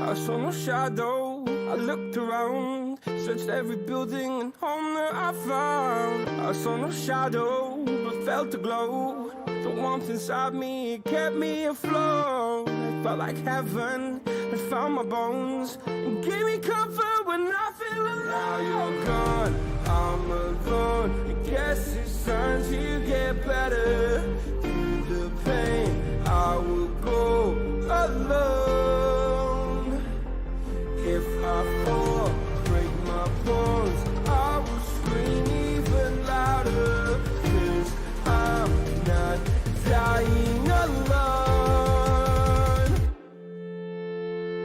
I saw no shadow. I looked around, searched every building and home that I found. I saw no shadow, but felt a glow. The warmth inside me kept me afloat. It felt like heaven had found my bones and gave me comfort when I feel alone. Now you're gone, I'm alone. I guess it's time to get better. Through the pain, I will go alone. If I fall, break my bones, I will scream even louder. 'Cause I'm not dying alone.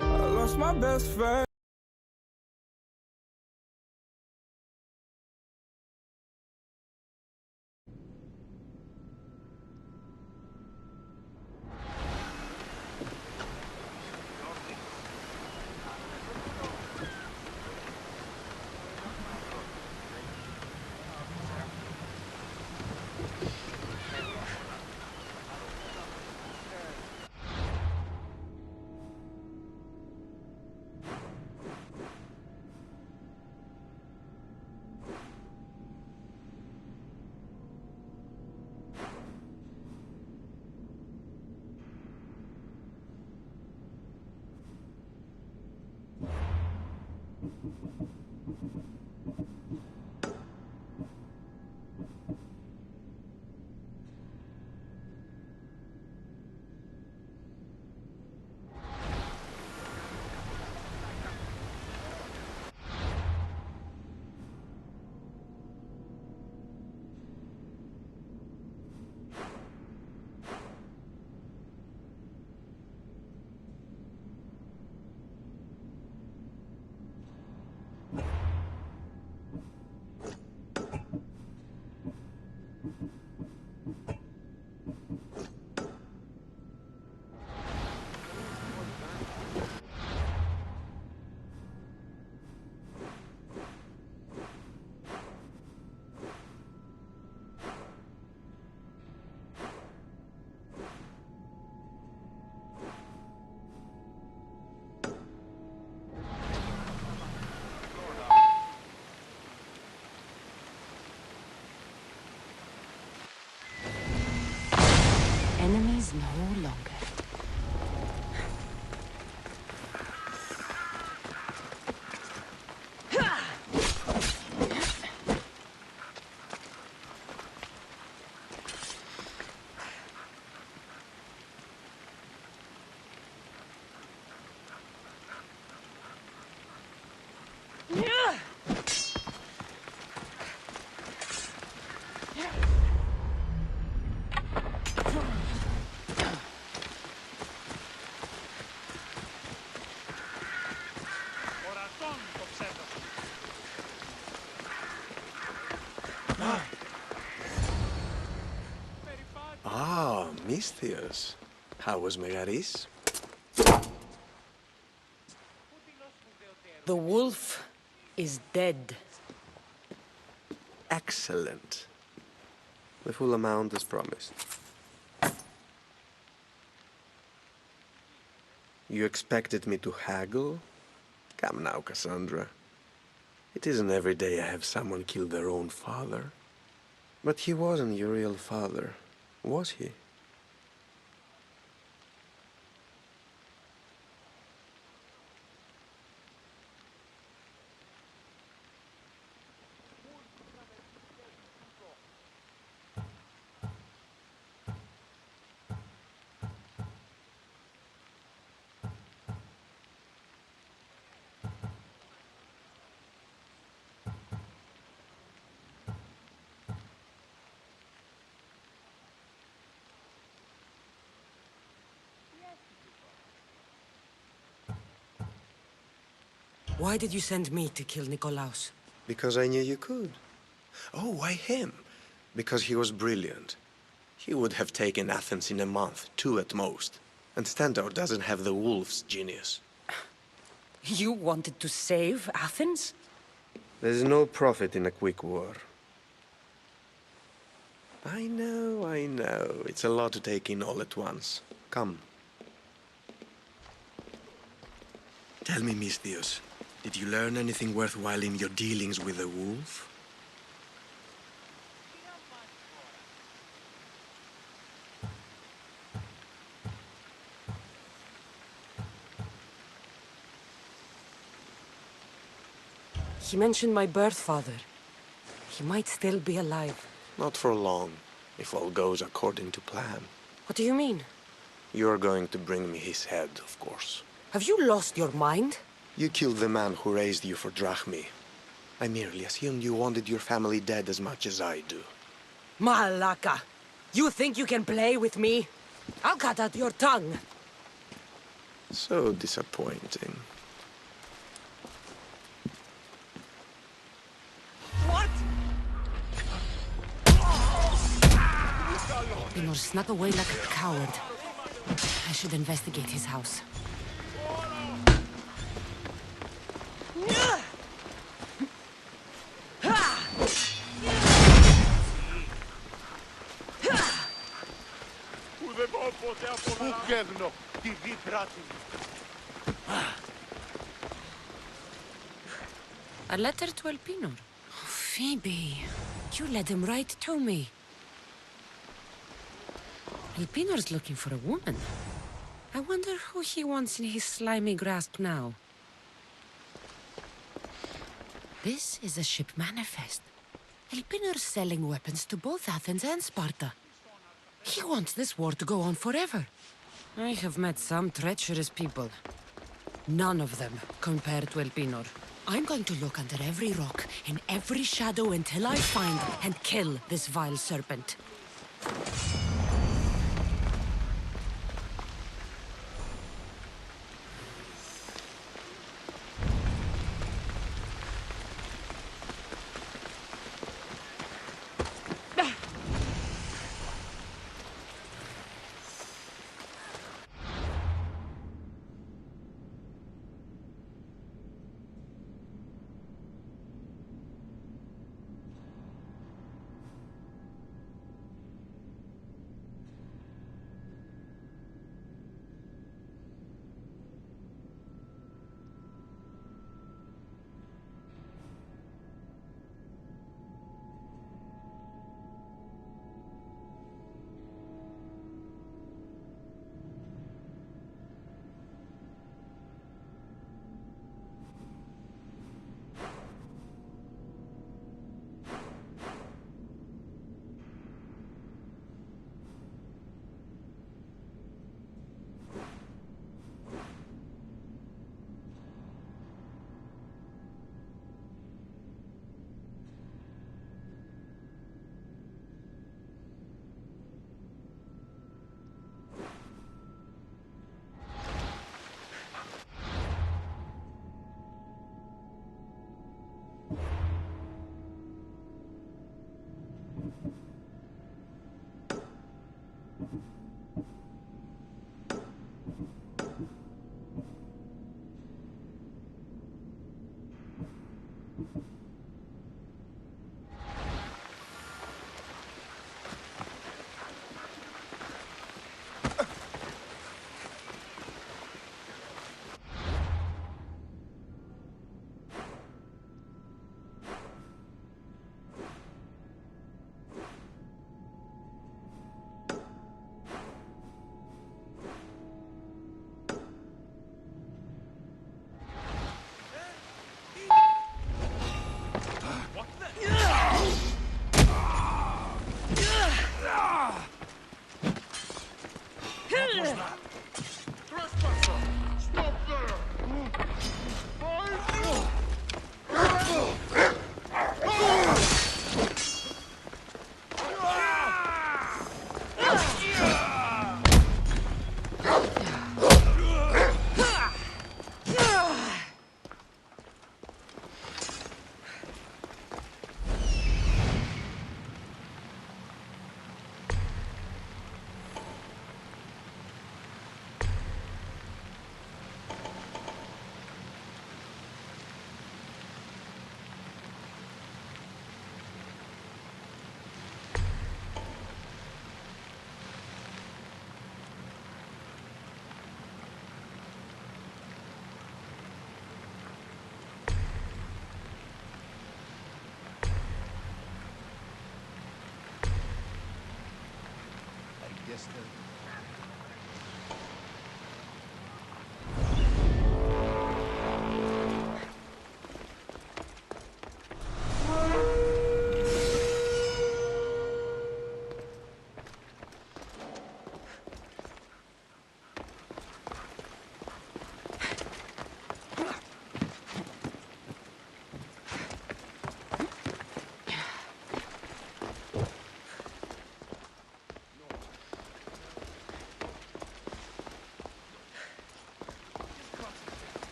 I lost my best friend. Enemies no longer. Misthios. How was Megaris? The wolf is dead. Excellent. The full amount as promised. You expected me to haggle? Come now, Cassandra. It isn't every day I have someone kill their own father. But he wasn't your real father, was he? Why did you send me to kill Nikolaos? Because I knew you could. Oh, why him? Because he was brilliant. He would have taken Athens in a month, 2 at most. And Stentor doesn't have the wolf's genius. You wanted to save Athens? There's no profit in a quick war. I know. It's a lot to take in all at once. Come. Tell me, misthios, did you learn anything worthwhile in your dealings with the wolf? He mentioned my birth father. He might still be alive. Not for long, if all goes according to plan. What do you mean? You're going to bring me his head, of course. Have you lost your mind? You killed the man who raised you for drachmi. I merely assumed you wanted your family dead as much as I do. Malaka! You think you can play with me? I'll cut out your tongue. So disappointing. What? Pinor snuck away like a coward. I should investigate his house. A letter to Elpinor. Phoebe, you led him right to me. Elpinor's looking for a woman. I wonder who he wants in his slimy grasp now. This is a ship manifest. Elpinor's selling weapons to both Athens and Sparta. He wants this war to go on forever. I have met some treacherous people. None of them compared to Elpinor. I'm going to look under every rock, in every shadow until I find and kill this vile serpent.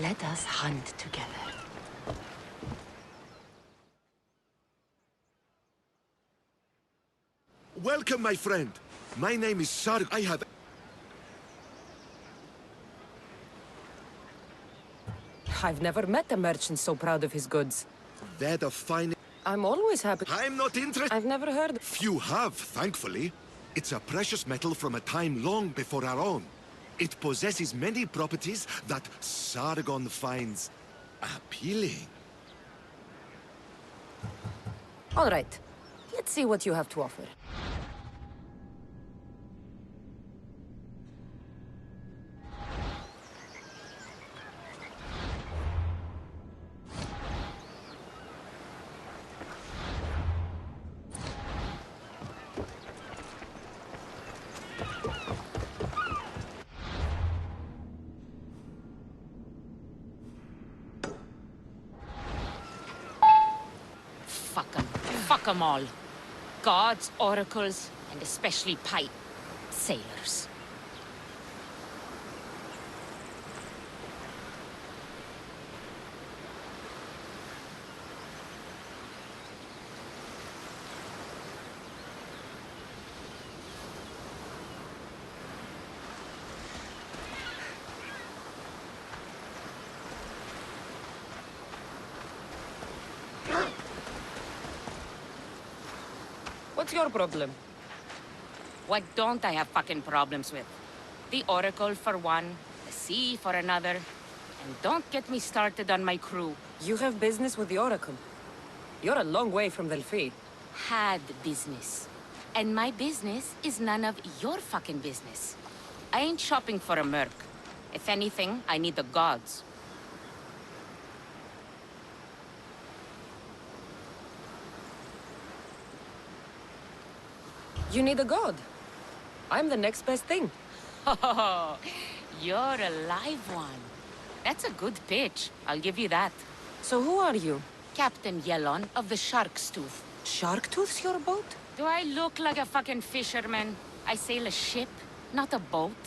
Let us hunt together. Welcome, my friend. My name is Sar. I have... I've never met a merchant so proud of his goods. They're the finest. I'm always happy. I'm not interested. I've never heard. Few have, thankfully. It's a precious metal from a time long before our own. It possesses many properties that Sargon finds appealing. All right. Let's see what you have to offer. Fuck 'em all. Gods, oracles, and especially sailors. What's your problem? What don't I have fucking problems with? The Oracle for one, the sea for another, and don't get me started on my crew. You have business with the Oracle. You're a long way from Delphi. Had business. And my business is none of your fucking business. I ain't shopping for a merc. If anything, I need the gods. You need a god. I'm the next best thing. Oh, you're a live one. That's a good pitch. I'll give you that. So who are you? Captain Yellon of the Shark's Tooth. Sharktooth's your boat? Do I look like a fucking fisherman? I sail a ship, not a boat.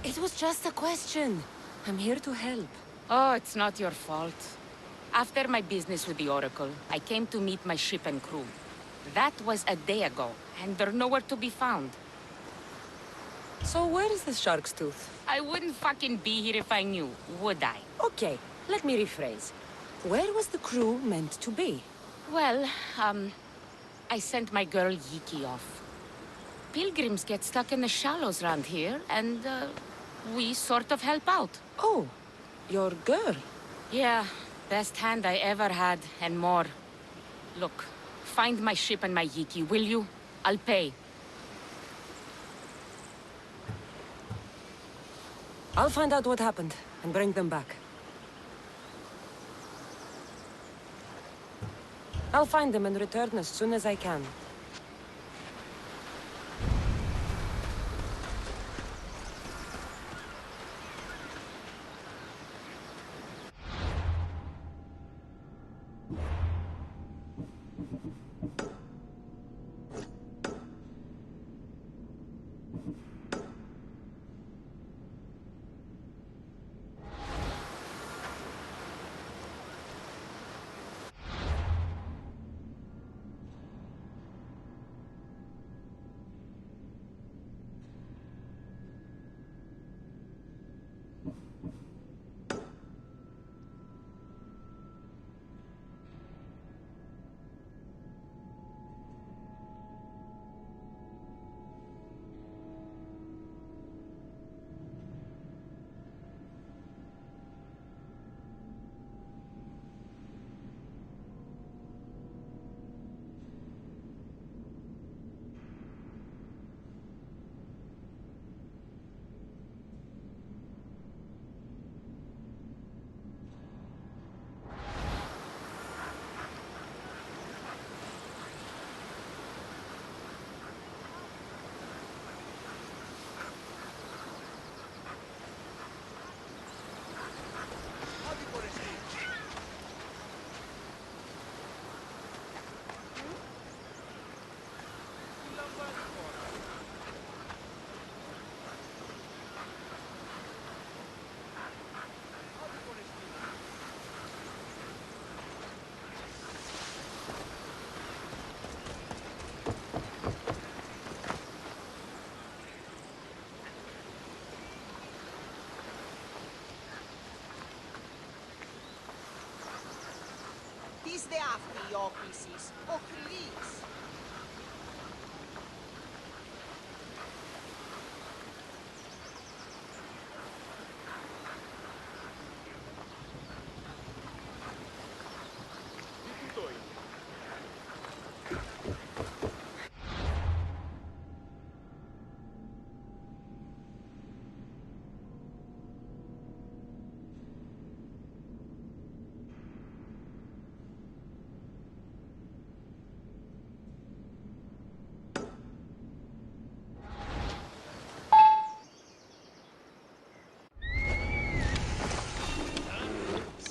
It was just a question. I'm here to help. Oh, it's not your fault. After my business with the Oracle, I came to meet my ship and crew. That was a day ago, and they're nowhere to be found. So where is the Shark's Tooth? I wouldn't fucking be here if I knew, would I? Okay, let me rephrase. Where was the crew meant to be? Well, I sent my girl Yiki off. Pilgrims get stuck in the shallows around here, and, we sort of help out. Oh, your girl. Yeah, best hand I ever had, and more. Look, find my ship and my Yiki, will you? I'll pay. I'll find out what happened and bring them back. I'll find them and return as soon as I can.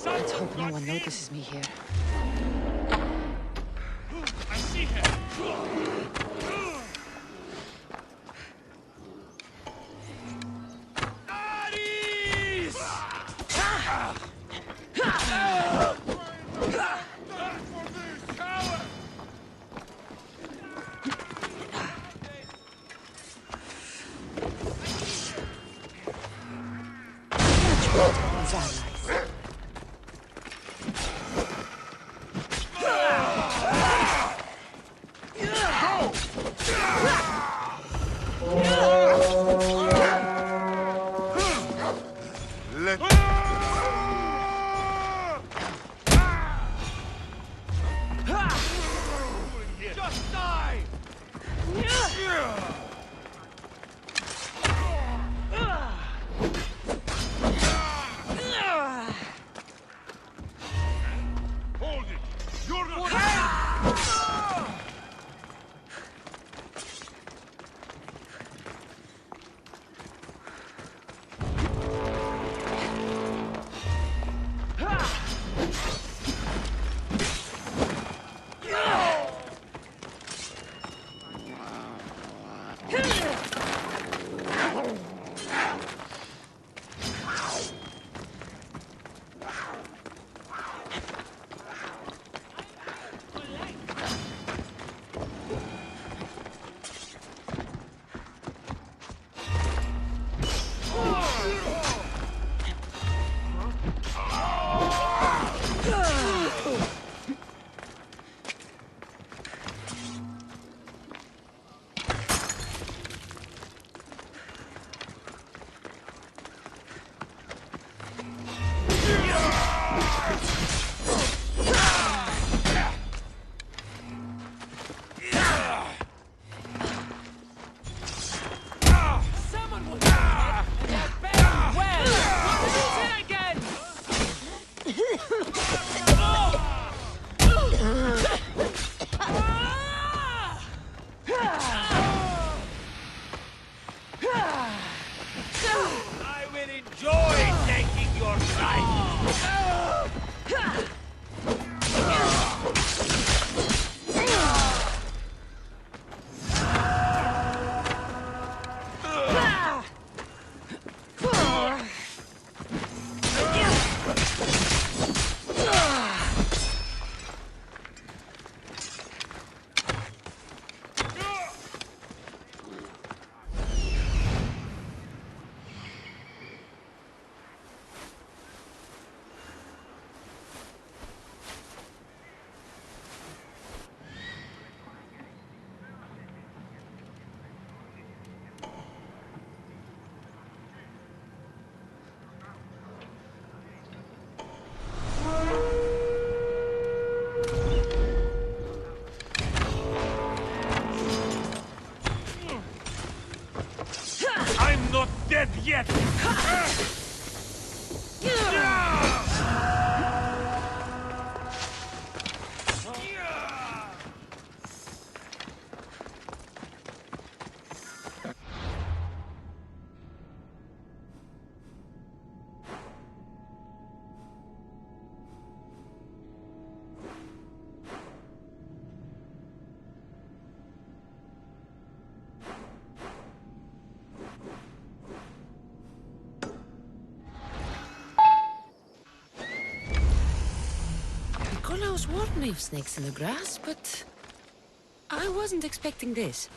Let's hope no one notices me here. I see him! Dead yet! Nikolaos warned me of snakes in the grass, but I wasn't expecting this.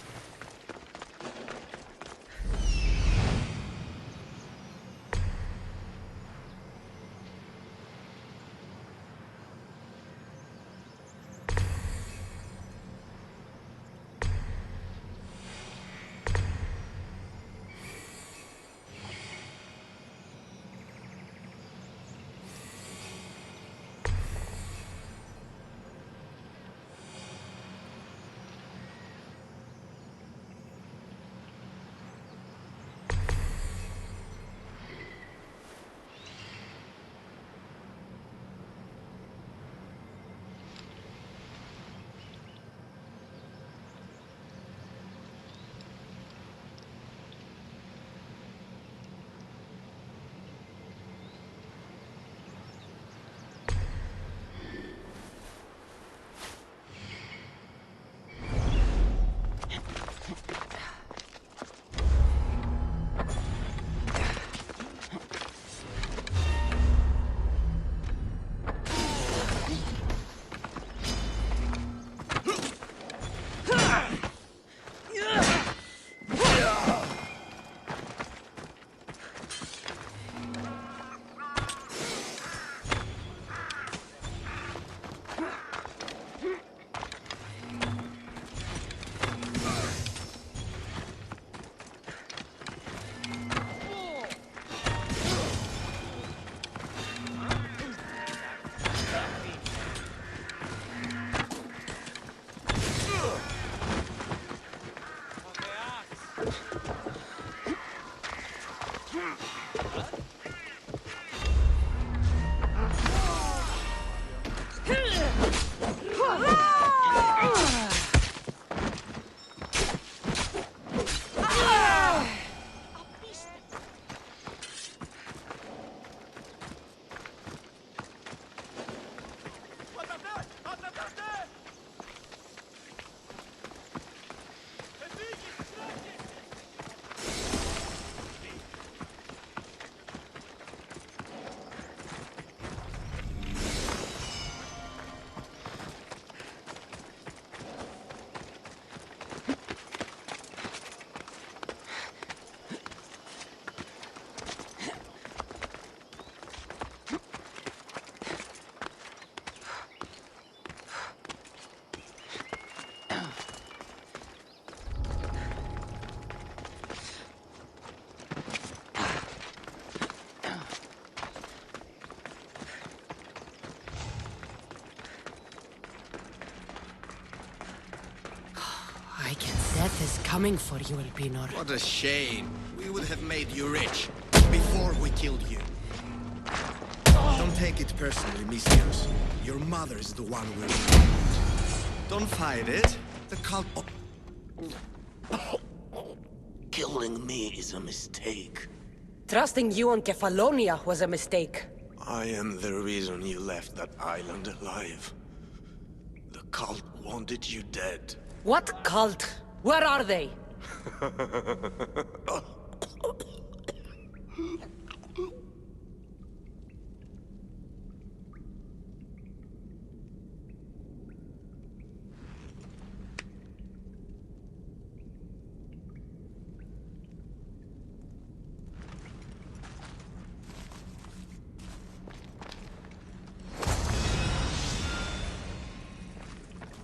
I can. Death is coming for you, Elpinor. What a shame. We would have made you rich before we killed you. Don't take it personally, misthios. Your mother is the one we're... Don't fight it. The cult... Killing me is a mistake. Trusting you on Kefalonia was a mistake. I am the reason you left that island alive. The cult wanted you dead. What cult? Where are they?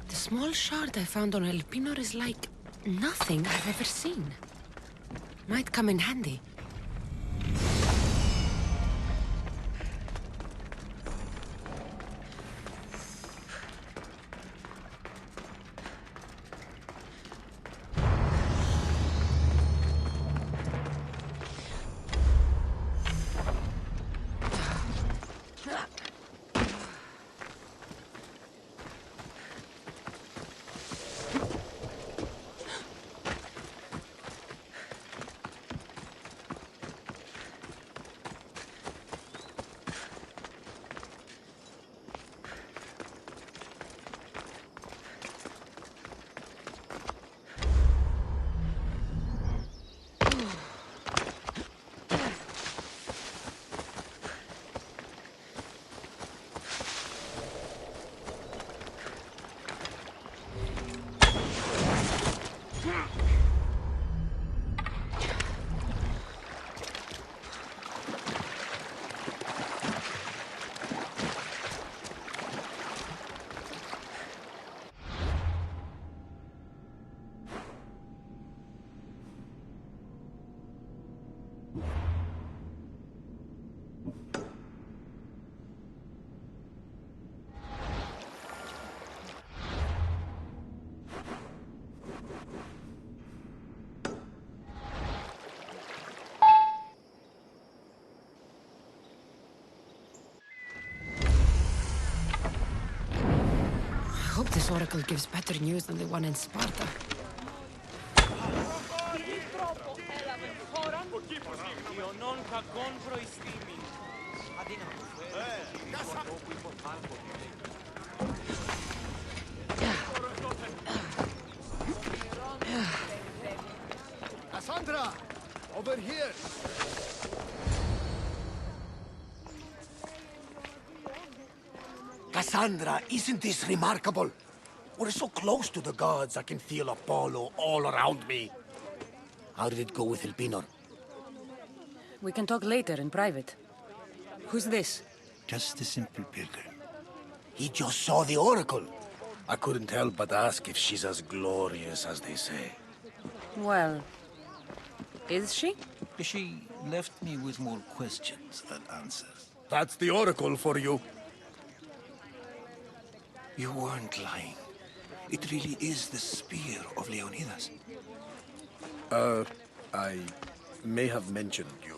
The small shard I found on Elpinor is like nothing I've ever seen. Might come in handy. I hope this oracle gives better news than the one in Sparta. Cassandra! Over here! Cassandra, isn't this remarkable? We're so close to the gods, I can feel Apollo all around me. How did it go with Elpinor? We can talk later in private. Who's this? Just a simple pilgrim. He just saw the oracle. I couldn't help but ask if she's as glorious as they say. Well, is she? She left me with more questions than answers. That's the oracle for you. You weren't lying. It really is the spear of Leonidas. I may have mentioned you.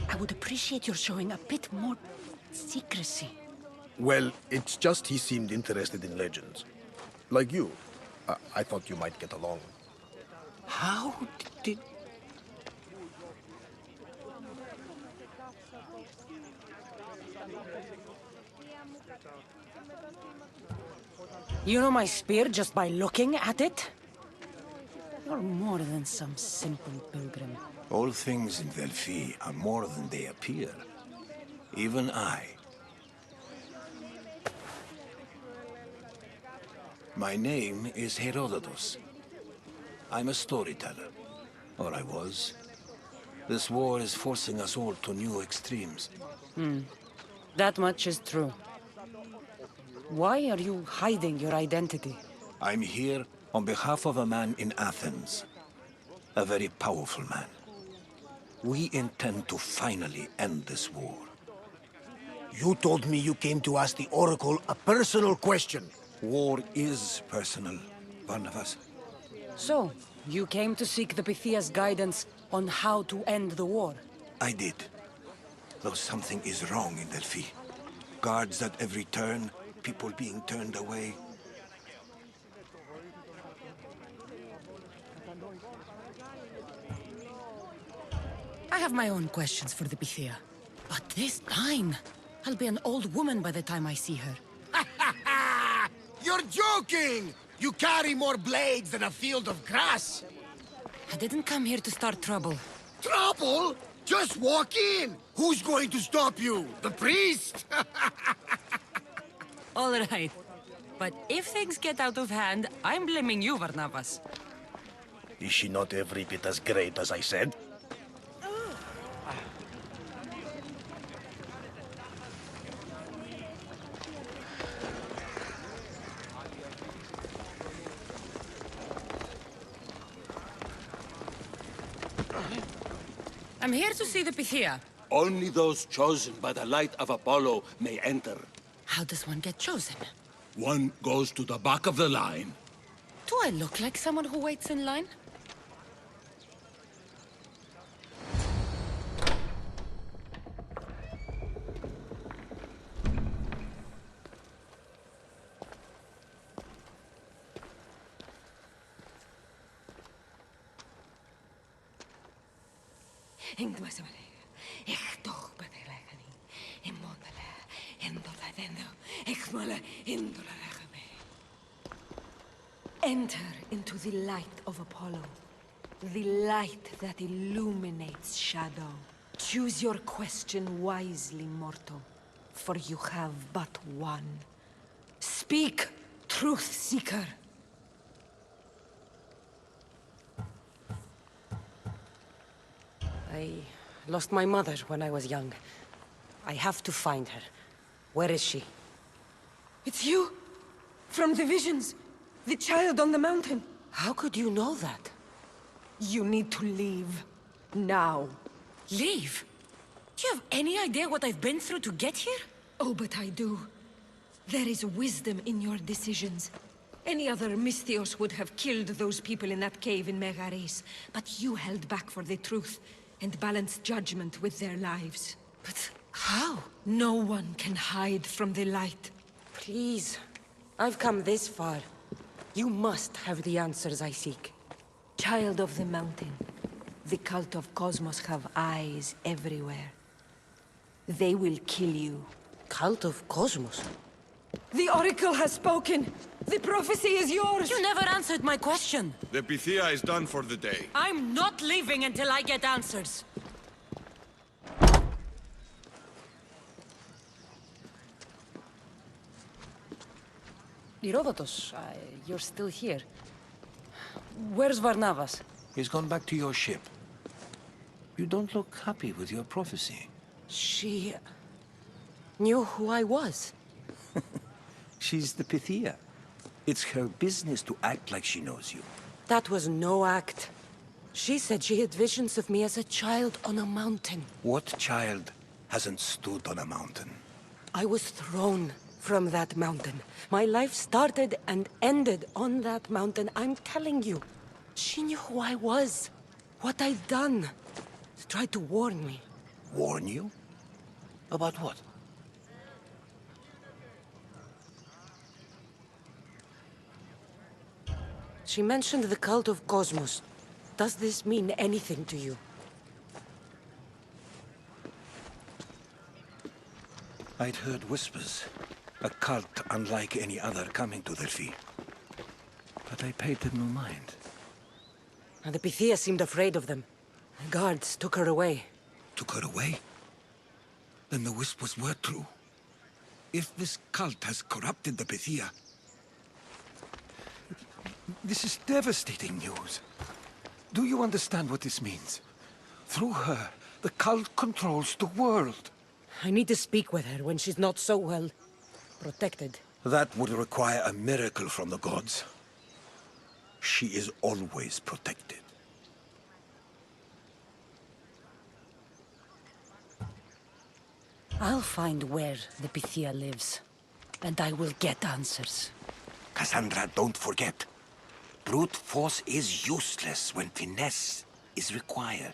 I would appreciate your showing a bit more secrecy. Well, it's just he seemed interested in legends. Like you. I thought you might get along. How did... You know my spear just by looking at it? You're more than some simple pilgrim. All things in Delphi are more than they appear. Even I. My name is Herodotus. I'm a storyteller. Or I was. This war is forcing us all to new extremes. That much is true. Why are you hiding your identity? I'm here on behalf of a man in Athens. A very powerful man. We intend to finally end this war. You told me you came to ask the Oracle a personal question. War is personal, Barnabas. So, you came to seek the Pythia's guidance on how to end the war? I did. Though something is wrong in Delphi. Guards at every turn, people being turned away. I have my own questions for the Pythia. But this time, I'll be an old woman by the time I see her. You're joking! You carry more blades than a field of grass! I didn't come here to start trouble. Trouble? Just walk in! Who's going to stop you? The priest? All right. But if things get out of hand, I'm blaming you, Barnabas. Is she not every bit as great as I said? I'm here to see the Pythia. Only those chosen by the light of Apollo may enter. How does one get chosen? One goes to the back of the line. Do I look like someone who waits in line? Enter into the light of Apollo. The light that illuminates shadow. Choose your question wisely, mortal. For you have but one. Speak, truth seeker. I lost my mother when I was young. I have to find her. Where is she? It's you! From the visions! The child on the mountain! How could you know that? You need to leave. Now. Leave? Do you have any idea what I've been through to get here? Oh, but I do. There is wisdom in your decisions. Any other misthios would have killed those people in that cave in Megaris, but you held back for the truth and balanced judgment with their lives. But how? No one can hide from the light. Please. I've come this far. You must have the answers I seek. Child of the mountain, the cult of Cosmos have eyes everywhere. They will kill you. Cult of Cosmos? The Oracle has spoken! The prophecy is yours! You never answered my question! The Pythia is done for the day. I'm not leaving until I get answers! Herodotus, you're still here. Where's Barnabas? He's gone back to your ship. You don't look happy with your prophecy. She knew who I was. She's the Pythia. It's her business to act like she knows you. That was no act. She said she had visions of me as a child on a mountain. What child hasn't stood on a mountain? I was thrown from that mountain. My life started and ended on that mountain. I'm telling you. She knew who I was. What I'd done. She tried to warn me. Warn you? About what? She mentioned the cult of Cosmos. Does this mean anything to you? I'd heard whispers. A cult unlike any other coming to Delphi. But I paid them no mind. And the Pythia seemed afraid of them. The guards took her away. Took her away? Then the whispers were true. If this cult has corrupted the Pythia... This is devastating news. Do you understand what this means? Through her, the cult controls the world. I need to speak with her when she's not so well protected. That would require a miracle from the gods. She is always protected. I'll find where the Pythia lives, and I will get answers. Cassandra, don't forget. Brute force is useless when finesse is required.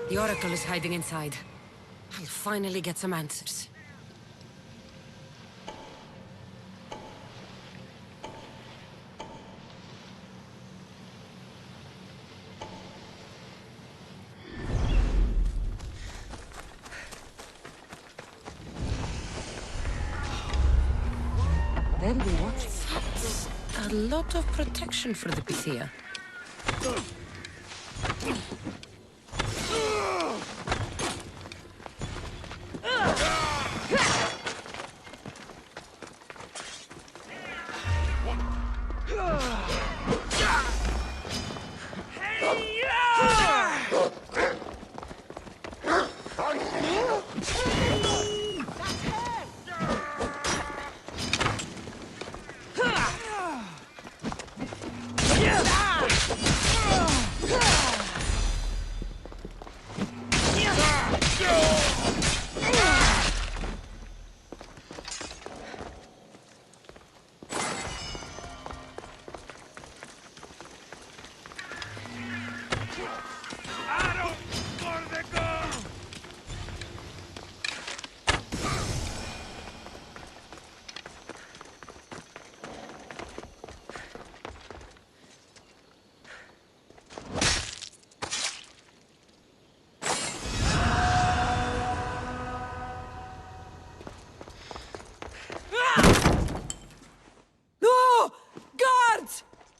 The Oracle is hiding inside. I'll finally get some answers. Then what's that? A lot of protection for the Pythia.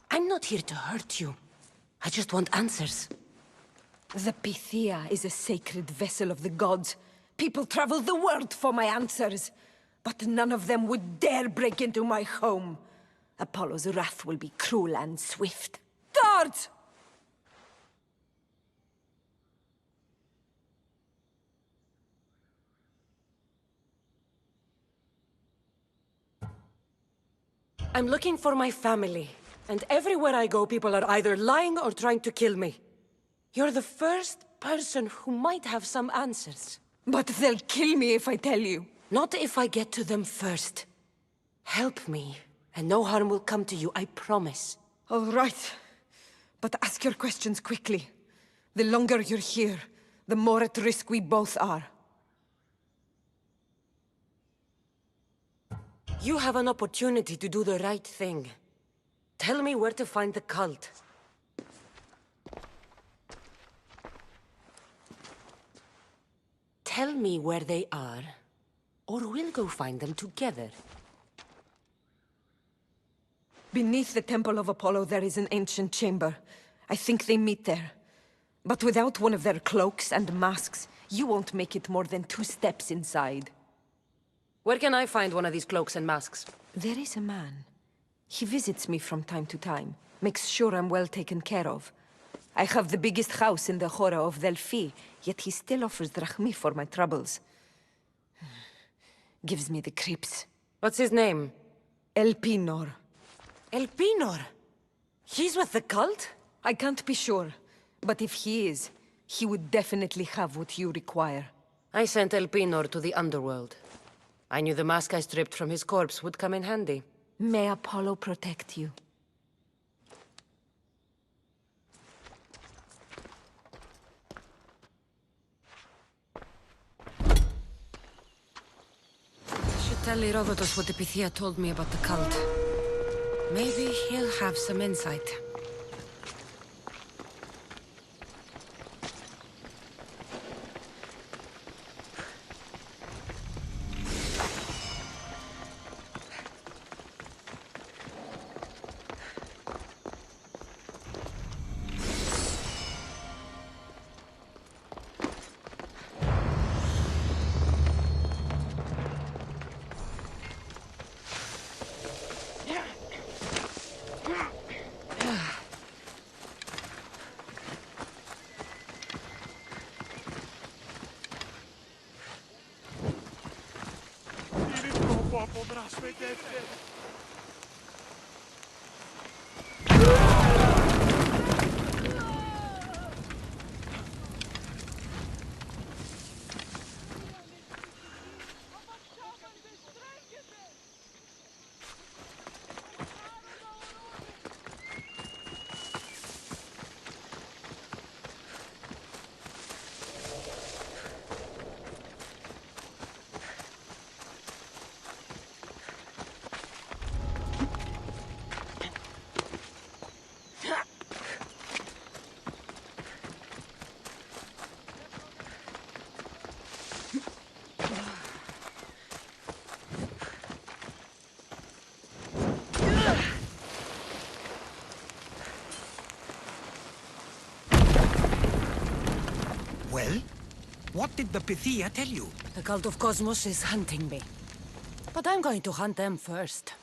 I'm not here to hurt you. I just want answers. The Pythia is a sacred vessel of the gods. People travel the world for my answers. But none of them would dare break into my home. Apollo's wrath will be cruel and swift. Guards! I'm looking for my family. And everywhere I go, people are either lying or trying to kill me. You're the first person who might have some answers. But they'll kill me if I tell you. Not if I get to them first. Help me, and no harm will come to you, I promise. All right. But ask your questions quickly. The longer you're here, the more at risk we both are. You have an opportunity to do the right thing. Tell me where to find the cult. Tell me where they are, or we'll go find them together. Beneath the Temple of Apollo there is an ancient chamber. I think they meet there. But without one of their cloaks and masks, you won't make it more than 2 steps inside. Where can I find one of these cloaks and masks? There is a man. He visits me from time to time, makes sure I'm well taken care of. I have the biggest house in the Hora of Delphi, yet he still offers drachmi for my troubles. Gives me the creeps. What's his name? Elpinor. Elpinor? He's with the cult? I can't be sure, but if he is, he would definitely have what you require. I sent Elpinor to the underworld. I knew the mask I stripped from his corpse would come in handy. May Apollo protect you. I should tell Herodotus what the Pythia told me about the cult. Maybe he'll have some insight. Well, what did the Pythia tell you? The cult of Cosmos is hunting me. But I'm going to hunt them first.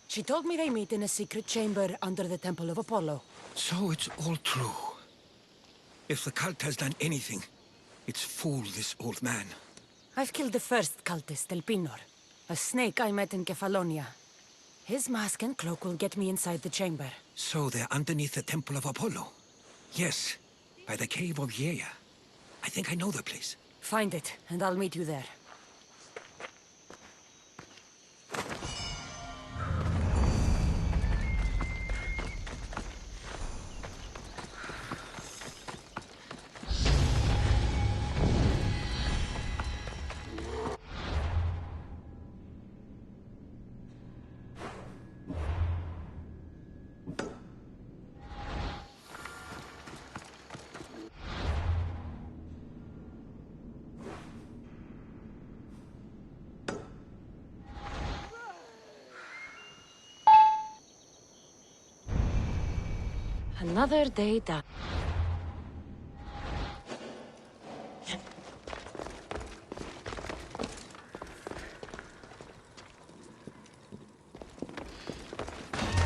She told me they meet in a secret chamber under the Temple of Apollo. So it's all true. If the cult has done anything, it's fooled this old man. I've killed the first cultist, Elpinor, a snake I met in Kefalonia. His mask and cloak will get me inside the chamber. So they're underneath the Temple of Apollo? Yes, by the cave of Yea. I think I know the place. Find it, and I'll meet you there. Another day done.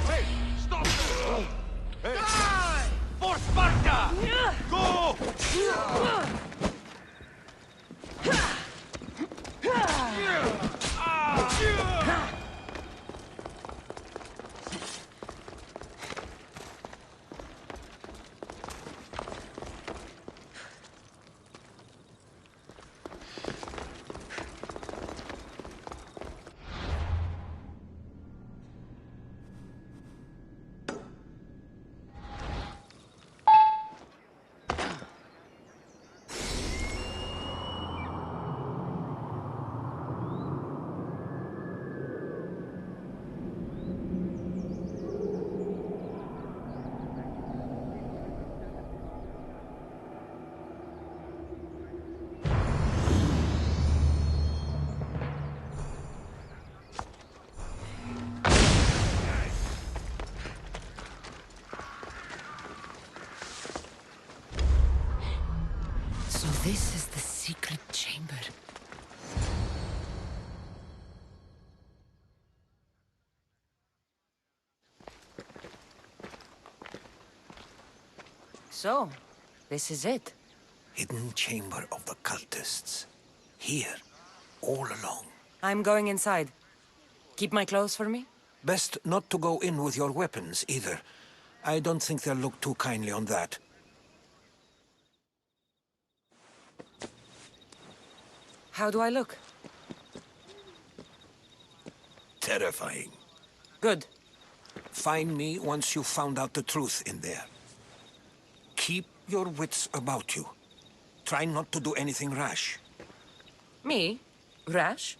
Hey, stop! Hey. Die! For Sparta! Go! This is the secret chamber. So, this is it. Hidden chamber of the cultists. Here, all along. I'm going inside. Keep my clothes for me? Best not to go in with your weapons, either. I don't think they'll look too kindly on that. How do I look? Terrifying. Good. Find me once you've found out the truth in there. Keep your wits about you. Try not to do anything rash. Me? Rash?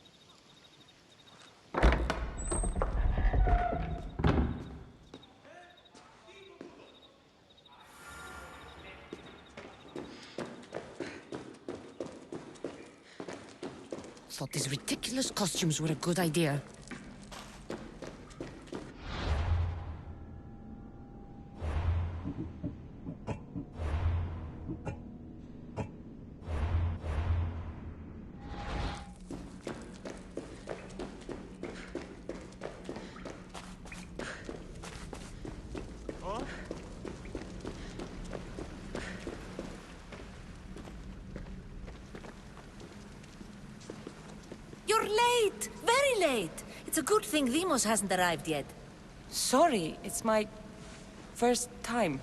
Thought these ridiculous costumes were a good idea. You're late! Very late! It's a good thing Demos hasn't arrived yet. Sorry, it's my first time.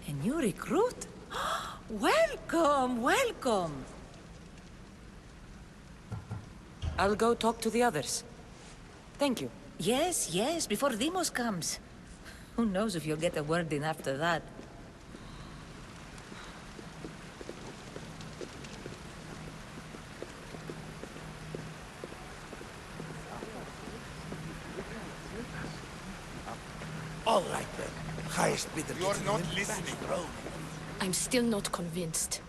A new recruit? Welcome, welcome. I'll go talk to the others. Thank you. Yes, yes, before Demos comes. Who knows if you'll get a word in after that. All right then. Highest bidder. You're not listening. I'm still not convinced.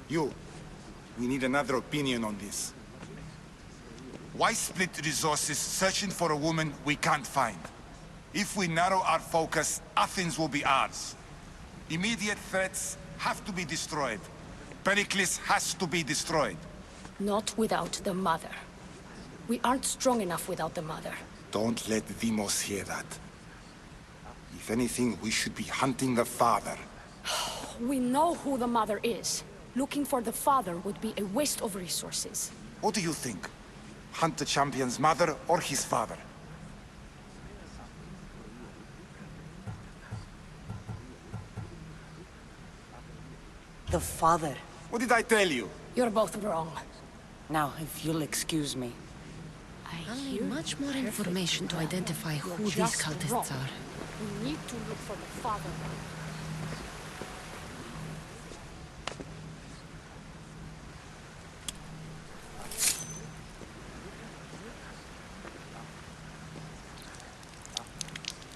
You. We need another opinion on this. Why split resources searching for a woman we can't find? If we narrow our focus, Athens will be ours. Immediate threats have to be destroyed. Pericles has to be destroyed. Not without the mother. We aren't strong enough without the mother. Don't let Demos hear that. If anything, we should be hunting the father. We know who the mother is. Looking for the father would be a waste of resources. What do you think? Hunt the champion's mother or his father? The father. What did I tell you? You're both wrong. Now, if you'll excuse me. I'll need much more information to identify who these cultists are. We need to look for the father.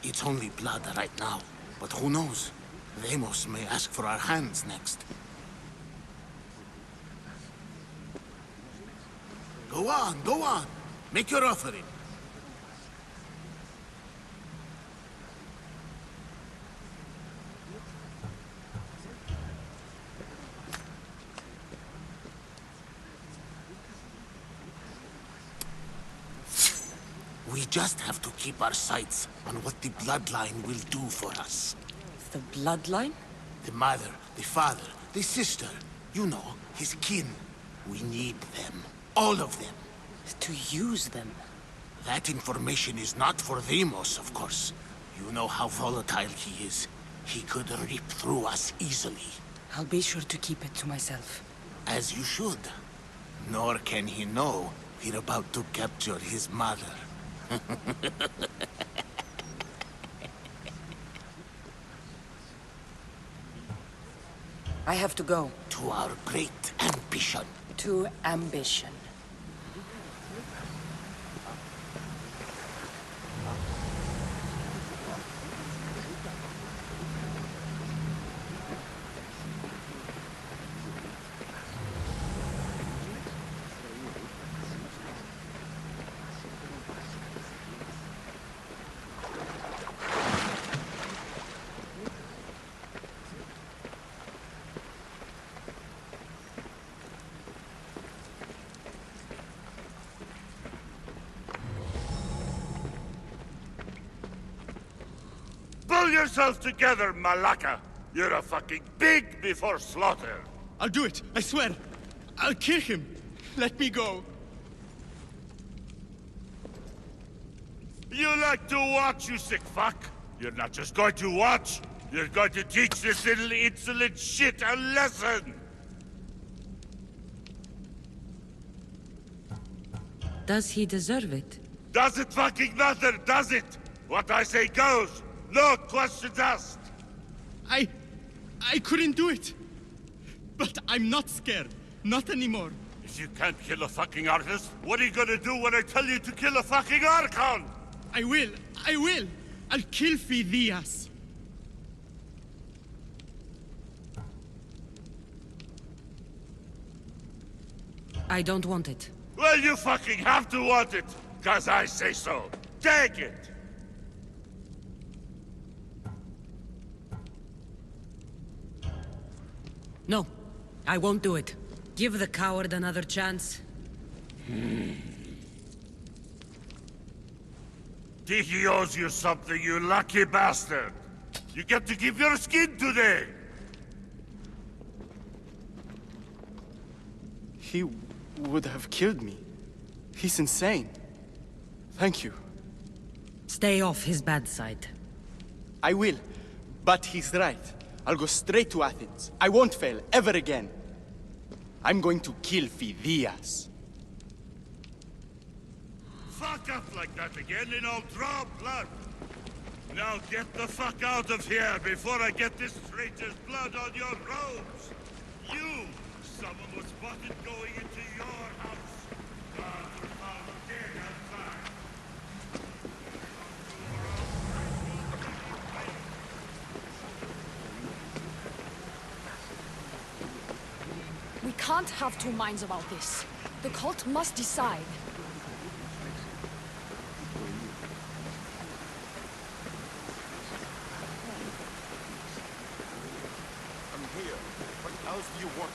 It's only blood right now, but who knows? Demos may ask for our hands next. Go on, go on. Make your offering. We just have to keep our sights on what the bloodline will do for us. The bloodline? The mother, the father, the sister. You know, his kin. We need them. All of them. To use them? That information is not for Demos, of course. You know how volatile he is. He could rip through us easily. I'll be sure to keep it to myself. As you should. Nor can he know we're about to capture his mother. I have to go. To our great ambition. To ambition. Pull yourself together, Malaka! You're a fucking pig before slaughter! I'll do it, I swear! I'll kill him! Let me go! You like to watch, you sick fuck? You're not just going to watch, you're going to teach this little insolent shit a lesson! Does he deserve it? Does it fucking matter, does it? What I say goes! No questions asked! I couldn't do it! But I'm not scared. Not anymore. If you can't kill a fucking artist, what are you gonna do when I tell you to kill a fucking Archon? I will! I will! I'll kill Phidias! I don't want it. Well, you fucking have to want it! 'Cause I say so! Take it! No, I won't do it. Give the coward another chance. He owes you something, you lucky bastard! You get to give your skin today! He would have killed me. He's insane. Thank you. Stay off his bad side. I will. But he's right. I'll go straight to Athens. I won't fail, ever again. I'm going to kill Phidias. Fuck up like that again and I'll draw blood. Now get the fuck out of here before I get this traitor's blood on your robes. You! Someone was spotted going into your house. God, you're found dead outside. We can't have two minds about this. The cult must decide. I'm here. What else do you want?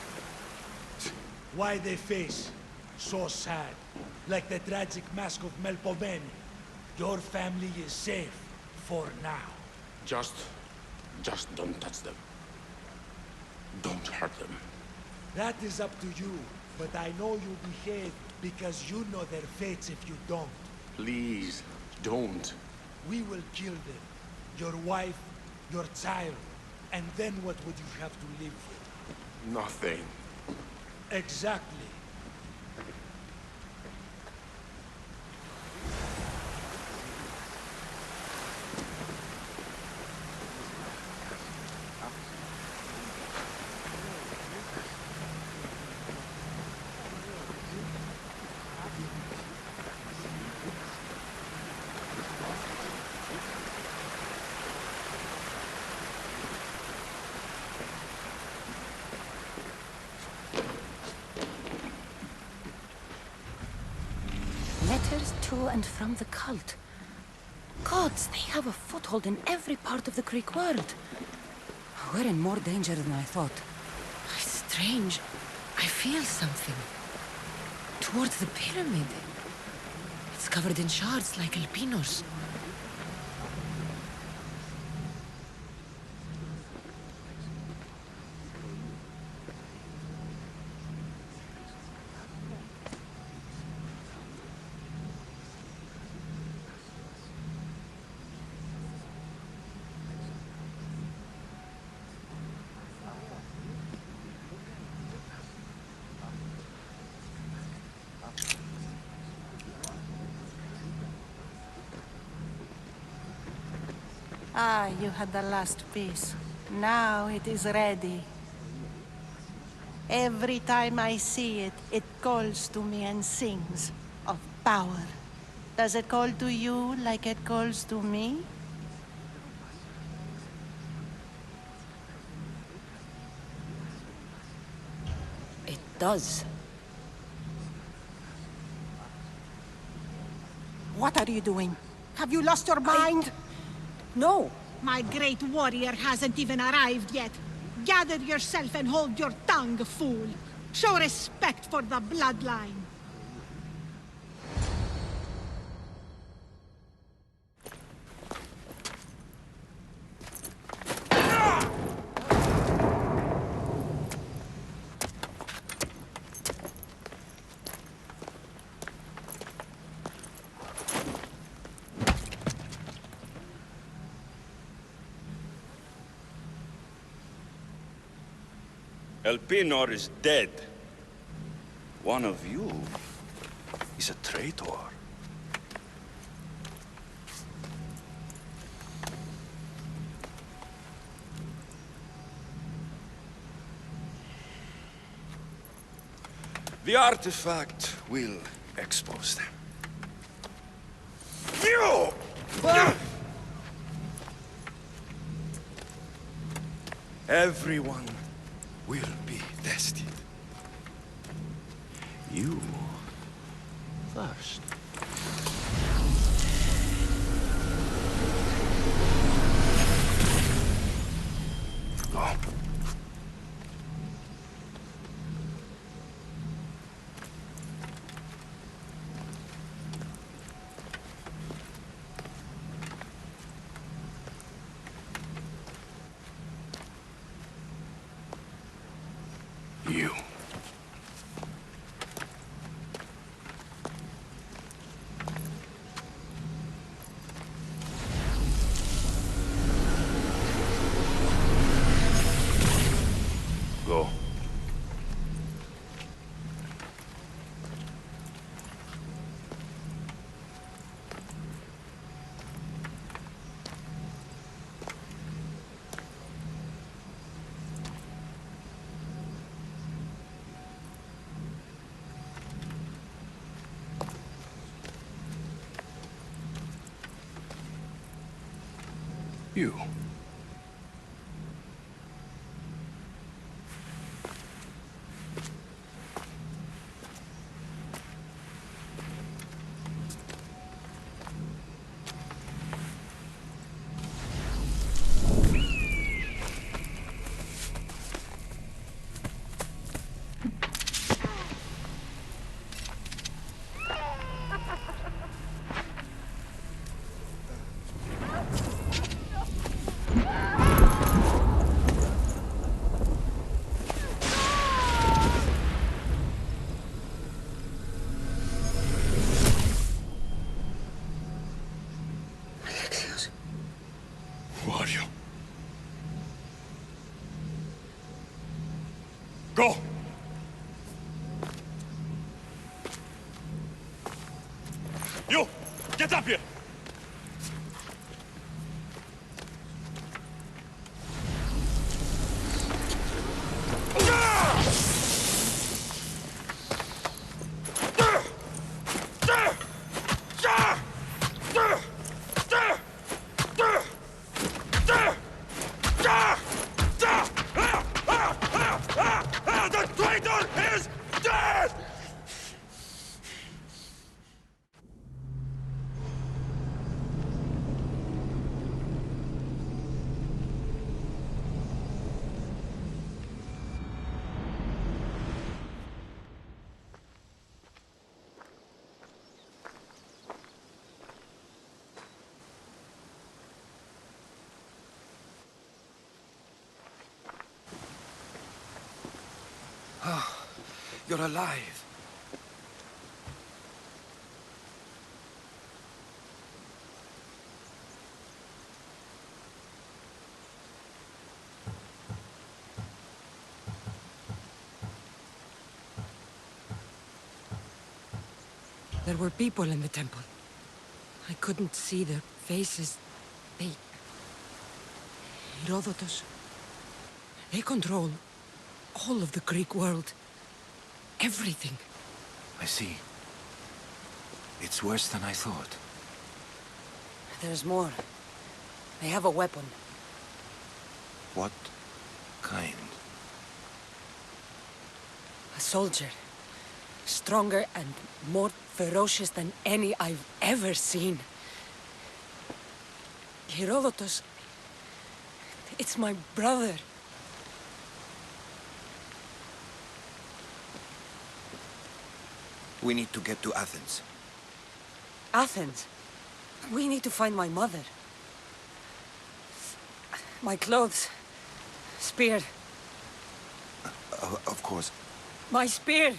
Why they face so sad, like the tragic mask of Melpomene. Your family is safe for now. Just don't touch them. Don't hurt them. That is up to you, but I know you behave because you know their fates if you don't. Please, don't. We will kill them. Your wife, your child, and then what would you have to live with? Nothing. Exactly. Letters to and from the cult. Gods, they have a foothold in every part of the Greek world. We're in more danger than I thought. It's strange. I feel something. Towards the pyramid. It's covered in shards like alpinos. Ah, you had the last piece. Now it is ready. Every time I see it, it calls to me and sings of power. Does it call to you like it calls to me? It does. What are you doing? Have you lost your mind? No. My great warrior hasn't even arrived yet. Gather yourself and hold your tongue, fool. Show respect for the bloodline. Elpenor is dead. One of you is a traitor. The artifact will expose them. You! Everyone will be tested. You first. Go. You. You. Who are you? Go! You! Get up here! The traitor is dead! You're alive. There were people in the temple. I couldn't see their faces. They... Herodotus. They control all of the Greek world. Everything. I see. It's worse than I thought. There's more. They have a weapon. What kind? A soldier. Stronger and more ferocious than any I've ever seen. Herodotus... It's my brother. We need to get to Athens. Athens? We need to find my mother. My clothes. Spear. Of course. My spear!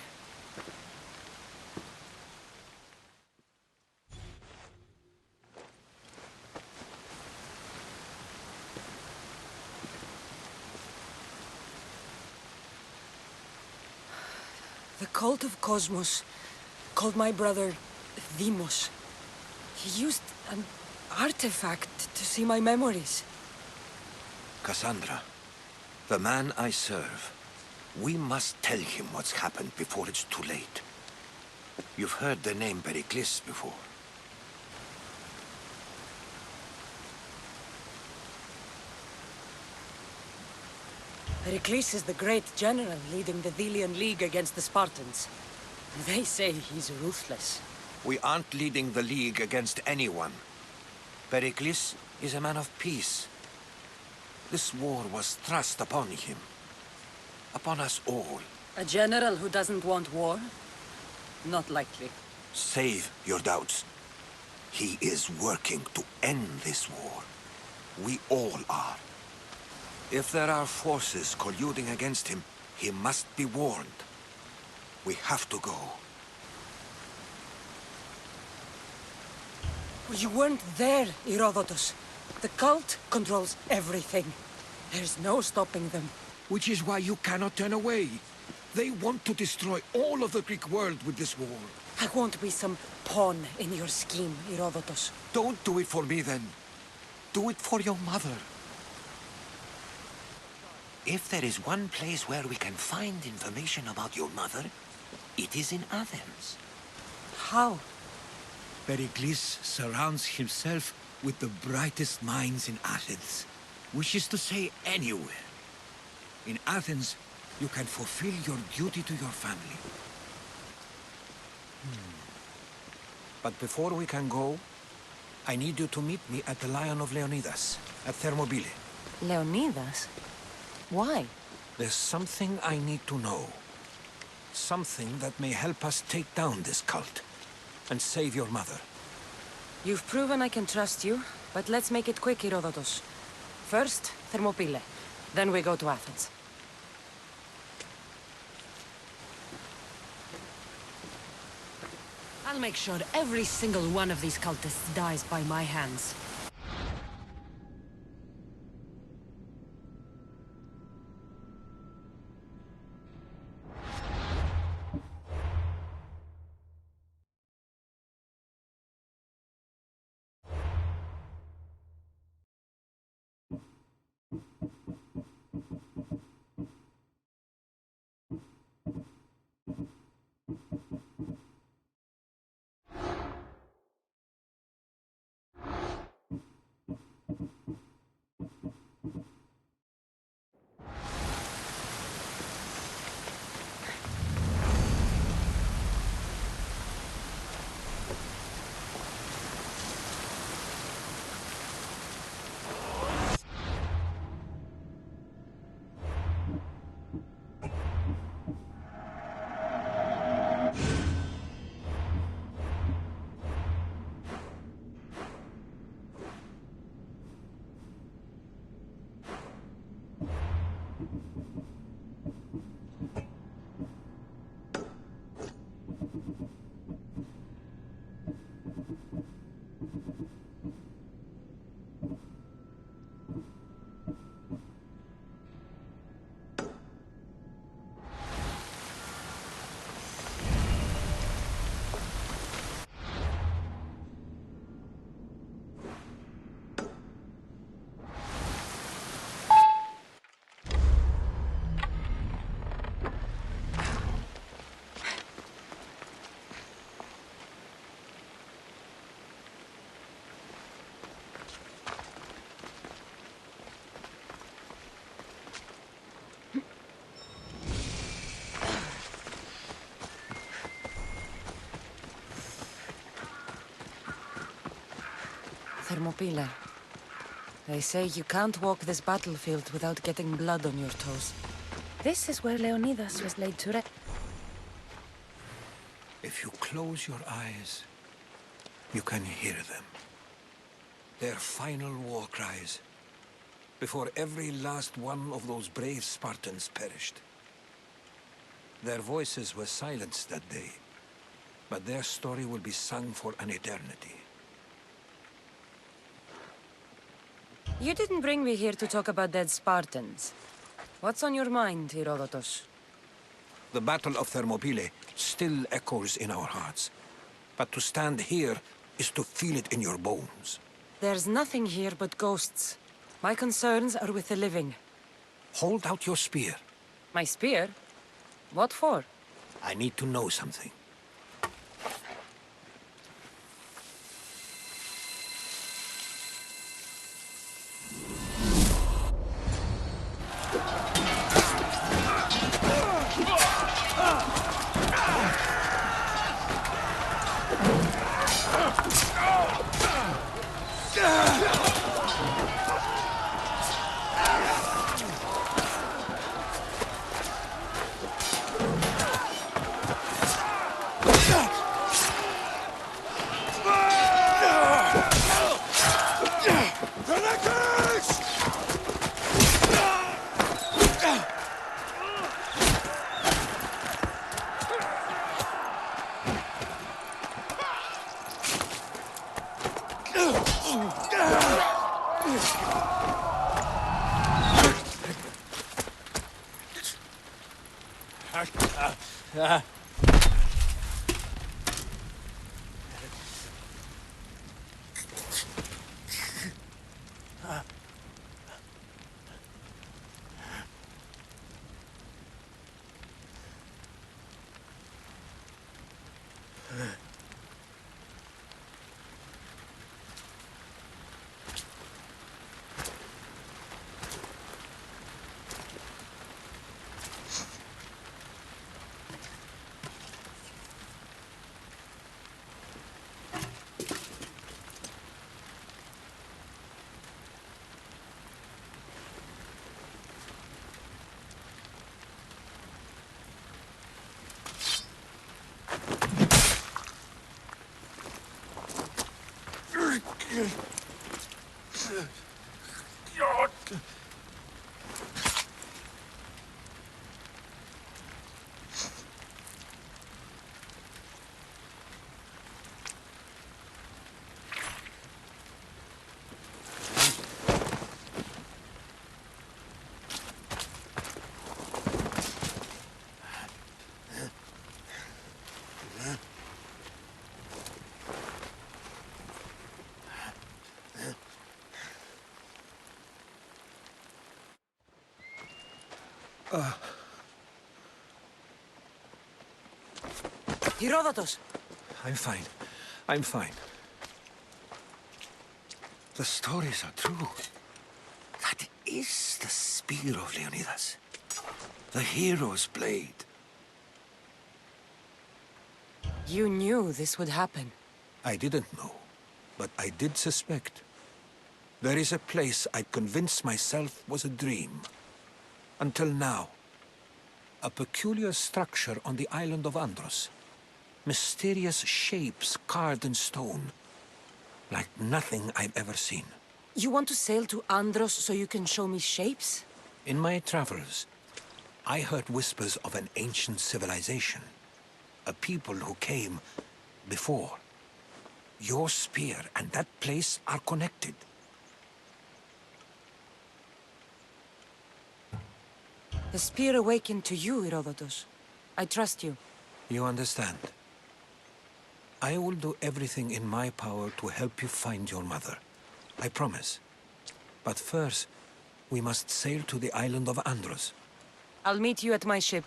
The cult of Cosmos called my brother Deimos. He used an artifact to see my memories. Cassandra, the man I serve. We must tell him what's happened before it's too late. You've heard the name Pericles before. Pericles is the great general leading the Delian League against the Spartans. They say he's ruthless. We aren't leading the League against anyone. Pericles is a man of peace. This war was thrust upon him. Upon us all. A general who doesn't want war? Not likely. Save your doubts. He is working to end this war. We all are. If there are forces colluding against him, he must be warned. We have to go. You weren't there, Herodotus. The cult controls everything. There's no stopping them. Which is why you cannot turn away. They want to destroy all of the Greek world with this war. I won't be some pawn in your scheme, Herodotus. Don't do it for me, then. Do it for your mother. If there is one place where we can find information about your mother, it is in Athens. How? Pericles surrounds himself with the brightest minds in Athens. Wishes to say anywhere. In Athens, you can fulfill your duty to your family. But before we can go, I need you to meet me at the Lion of Leonidas, at Thermopylae. Leonidas? Why? There's something I need to know. Something that may help us take down this cult and save your mother. You've proven I can trust you, but let's make it quick, Herodotus. First, Thermopylae. Then we go to Athens. I'll make sure every single one of these cultists dies by my hands. Thermopylae. They say you can't walk this battlefield without getting blood on your toes. This is where Leonidas was laid to rest. If you close your eyes, you can hear them. Their final war cries, before every last one of those brave Spartans perished. Their voices were silenced that day, but their story will be sung for an eternity. You didn't bring me here to talk about dead Spartans. What's on your mind, Herodotus? The Battle of Thermopylae still echoes in our hearts. But to stand here is to feel it in your bones. There's nothing here but ghosts. My concerns are with the living. Hold out your spear. My spear? What for? I need to know something. Herodotus! I'm fine. I'm fine. The stories are true. That is the spear of Leonidas. The hero's blade. You knew this would happen. I didn't know, but I did suspect. There is a place I convinced myself was a dream. Until now. A peculiar structure on the island of Andros. Mysterious shapes carved in stone. Like nothing I've ever seen. You want to sail to Andros so you can show me shapes? In my travels, I heard whispers of an ancient civilization. A people who came before. Your spear and that place are connected. The spear awakened to you, Herodotus. I trust you. You understand. I will do everything in my power to help you find your mother. I promise. But first, we must sail to the island of Andros. I'll meet you at my ship.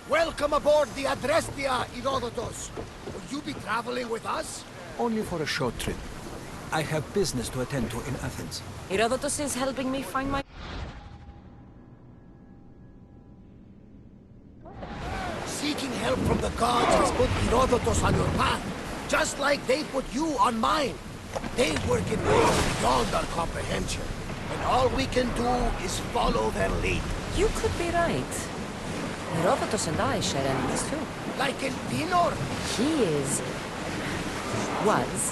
Welcome aboard the Adrestia, Herodotus. Will you be traveling with us? Only for a short trip. I have business to attend to in Athens. Herodotus is helping me find my... Seeking help from the gods has put Herodotus on your path, just like they put you on mine. They work in ways beyond our comprehension, and all we can do is follow their lead. You could be right. Herodotus and I share enemies too. Like in Pinor? He was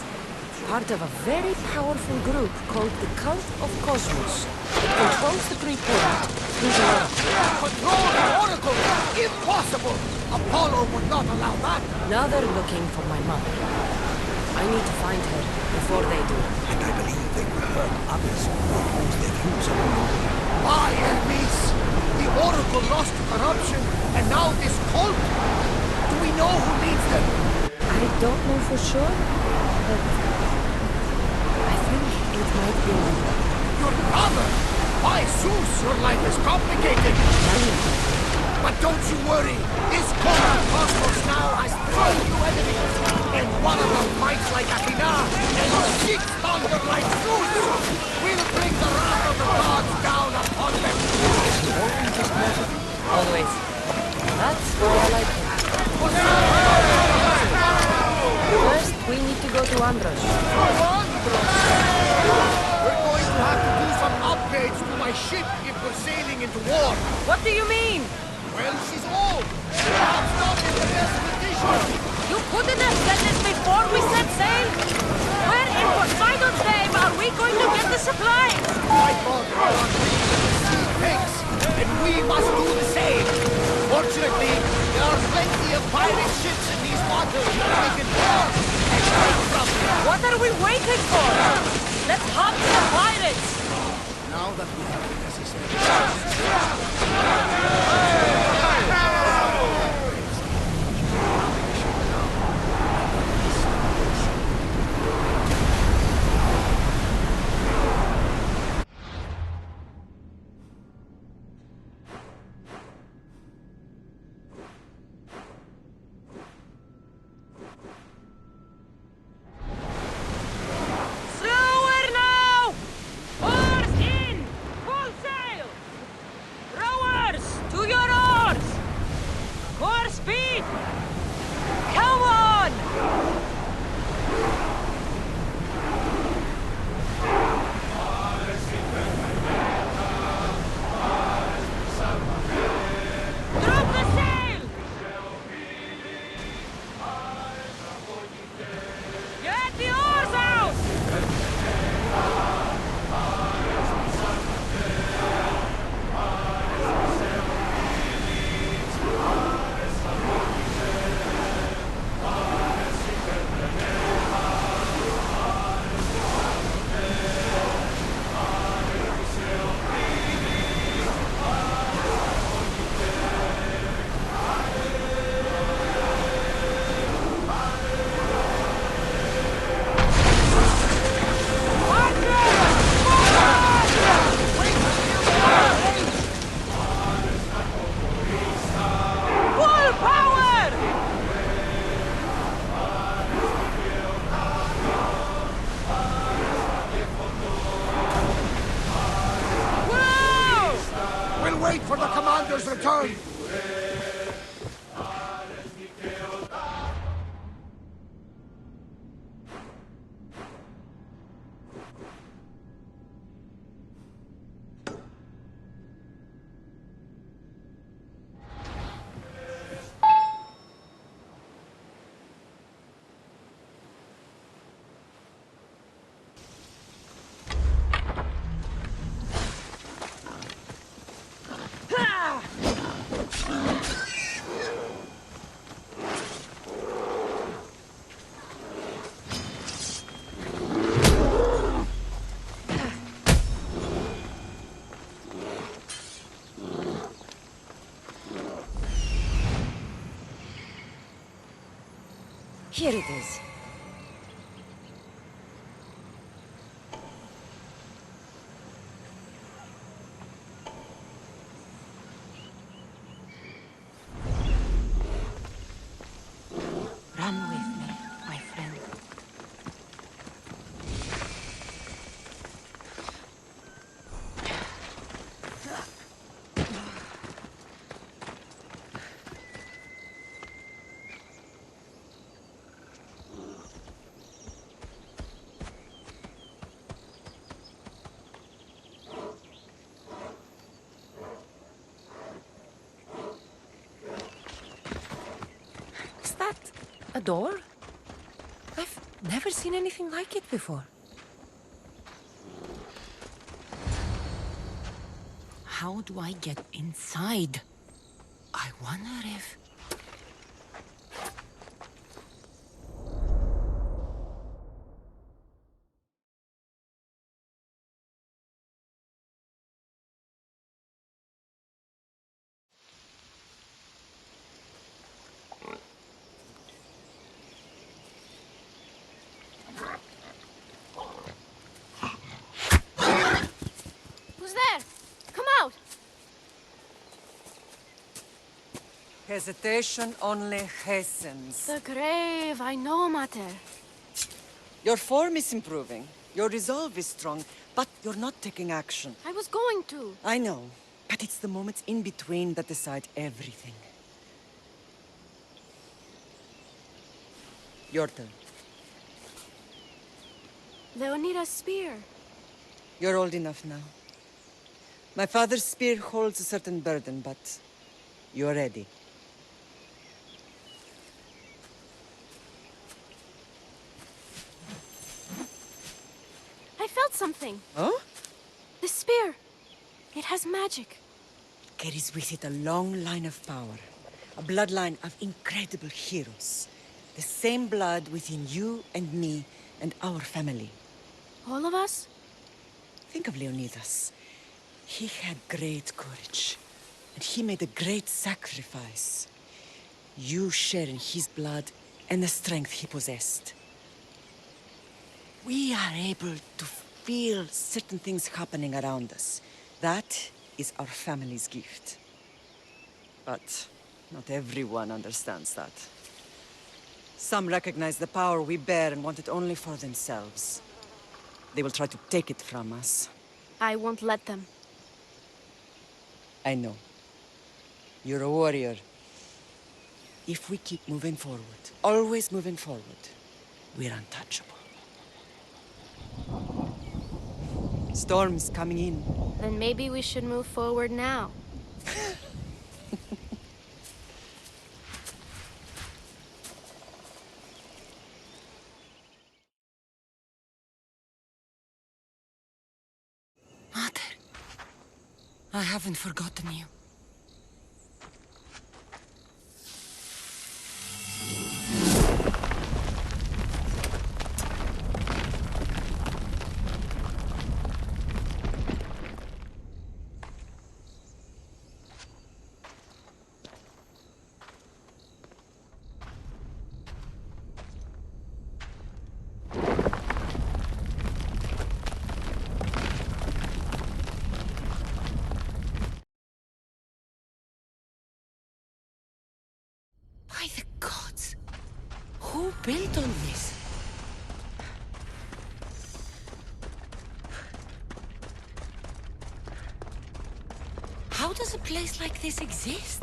part of a very powerful group called the Cult of Cosmos. It controls the Greek world through the oracle. Control the oracle? Impossible! Apollo would not allow that. Now they're looking for my mother. I need to find her before they do. And I believe they will hurt others who oppose their views of the law. By Hermes! The oracle lost to corruption, and now this cult? Do we know who leads them? I don't know for sure, but I think it might be your brother. By Zeus, your life is complicated. But don't you worry. This cult of Cosmos now has 3 new enemies, and one of them fights like Athena, and seeks thunder like Zeus. We'll bring the wrath of the gods down upon them. Always. That's why I like him. First, we need to go to Andros. We're going to have to do some upgrades to my ship if we're sailing into war. What do you mean? Well, she's old. Perhaps not in the best condition. You couldn't have said this before we set sail? Where in Poseidon's name are we going to get the supplies? My father brought me sea pigs, and we must do the same. Fortunately, there are plenty of pirate ships in these waters that we can board and take from them. What are we waiting for? Let's hop to the pirates! Now that we have the necessary... Slow father's return! Here it is. Run with me, my friend. A door? I've never seen anything like it before. How do I get inside? I wonder if... Hesitation only hastens. The grave, I know, Mater. Your form is improving. Your resolve is strong, but you're not taking action. I was going to. I know, but it's the moments in between that decide everything. Your turn. They'll need a spear. You're old enough now. My father's spear holds a certain burden, but you're ready. I felt something. Huh? The spear. It has magic. Carries with it a long line of power. A bloodline of incredible heroes. The same blood within you and me and our family. All of us? Think of Leonidas. He had great courage. And he made a great sacrifice. You share in his blood and the strength he possessed. We are able to feel certain things happening around us. That is our family's gift. But not everyone understands that. Some recognize the power we bear and want it only for themselves. They will try to take it from us. I won't let them. I know. You're a warrior. If we keep moving forward, always moving forward, we're untouchable. Storm's coming in. Then maybe we should move forward now. Mater, I haven't forgotten you. By the gods! Who built all this? How does a place like this exist?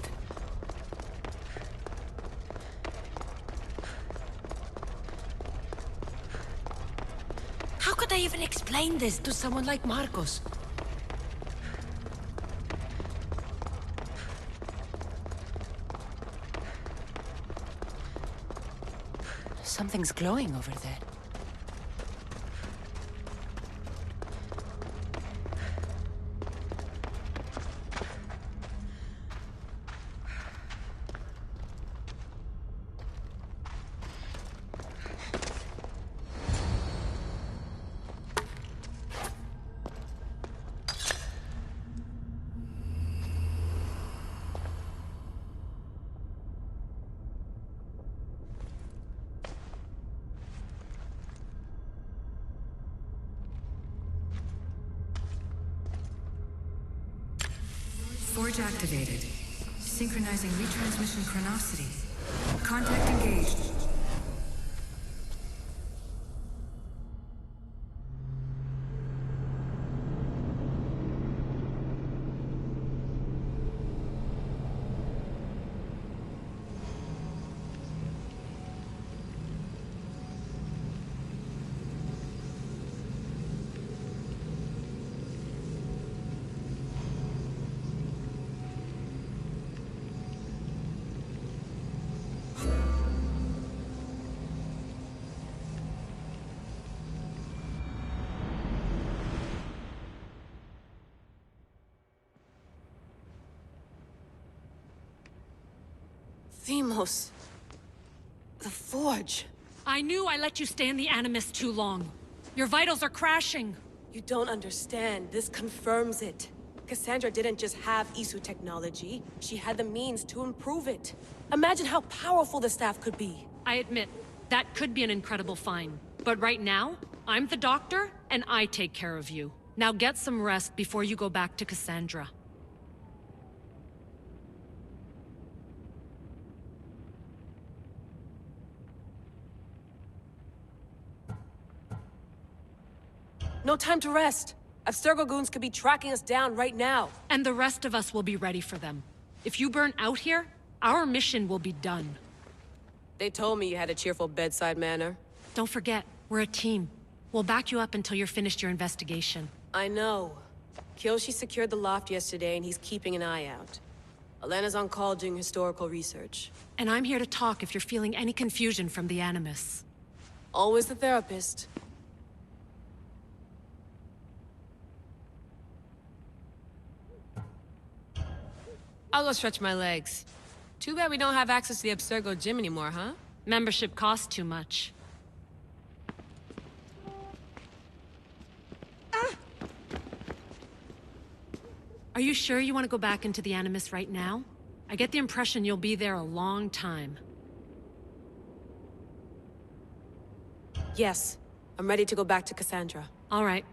How could I even explain this to someone like Marcos? Something's glowing over there. Forge activated. Synchronizing retransmission chronicity. Contact engaged. Themos. The Forge. I knew I let you stay in the Animus too long. Your vitals are crashing. You don't understand. This confirms it. Cassandra didn't just have Isu technology. She had the means to improve it. Imagine how powerful the staff could be. I admit, that could be an incredible find. But right now, I'm the doctor, and I take care of you. Now get some rest before you go back to Cassandra. No time to rest. Abstergo goons could be tracking us down right now. And the rest of us will be ready for them. If you burn out here, our mission will be done. They told me you had a cheerful bedside manner. Don't forget, we're a team. We'll back you up until you're finished your investigation. I know. Kyoshi secured the loft yesterday and he's keeping an eye out. Elena's on call doing historical research. And I'm here to talk if you're feeling any confusion from the Animus. Always the therapist. I'll go stretch my legs. Too bad we don't have access to the Abstergo gym anymore, huh? Membership costs too much. Are you sure you want to go back into the Animus right now? I get the impression you'll be there a long time. Yes. I'm ready to go back to Cassandra. All right.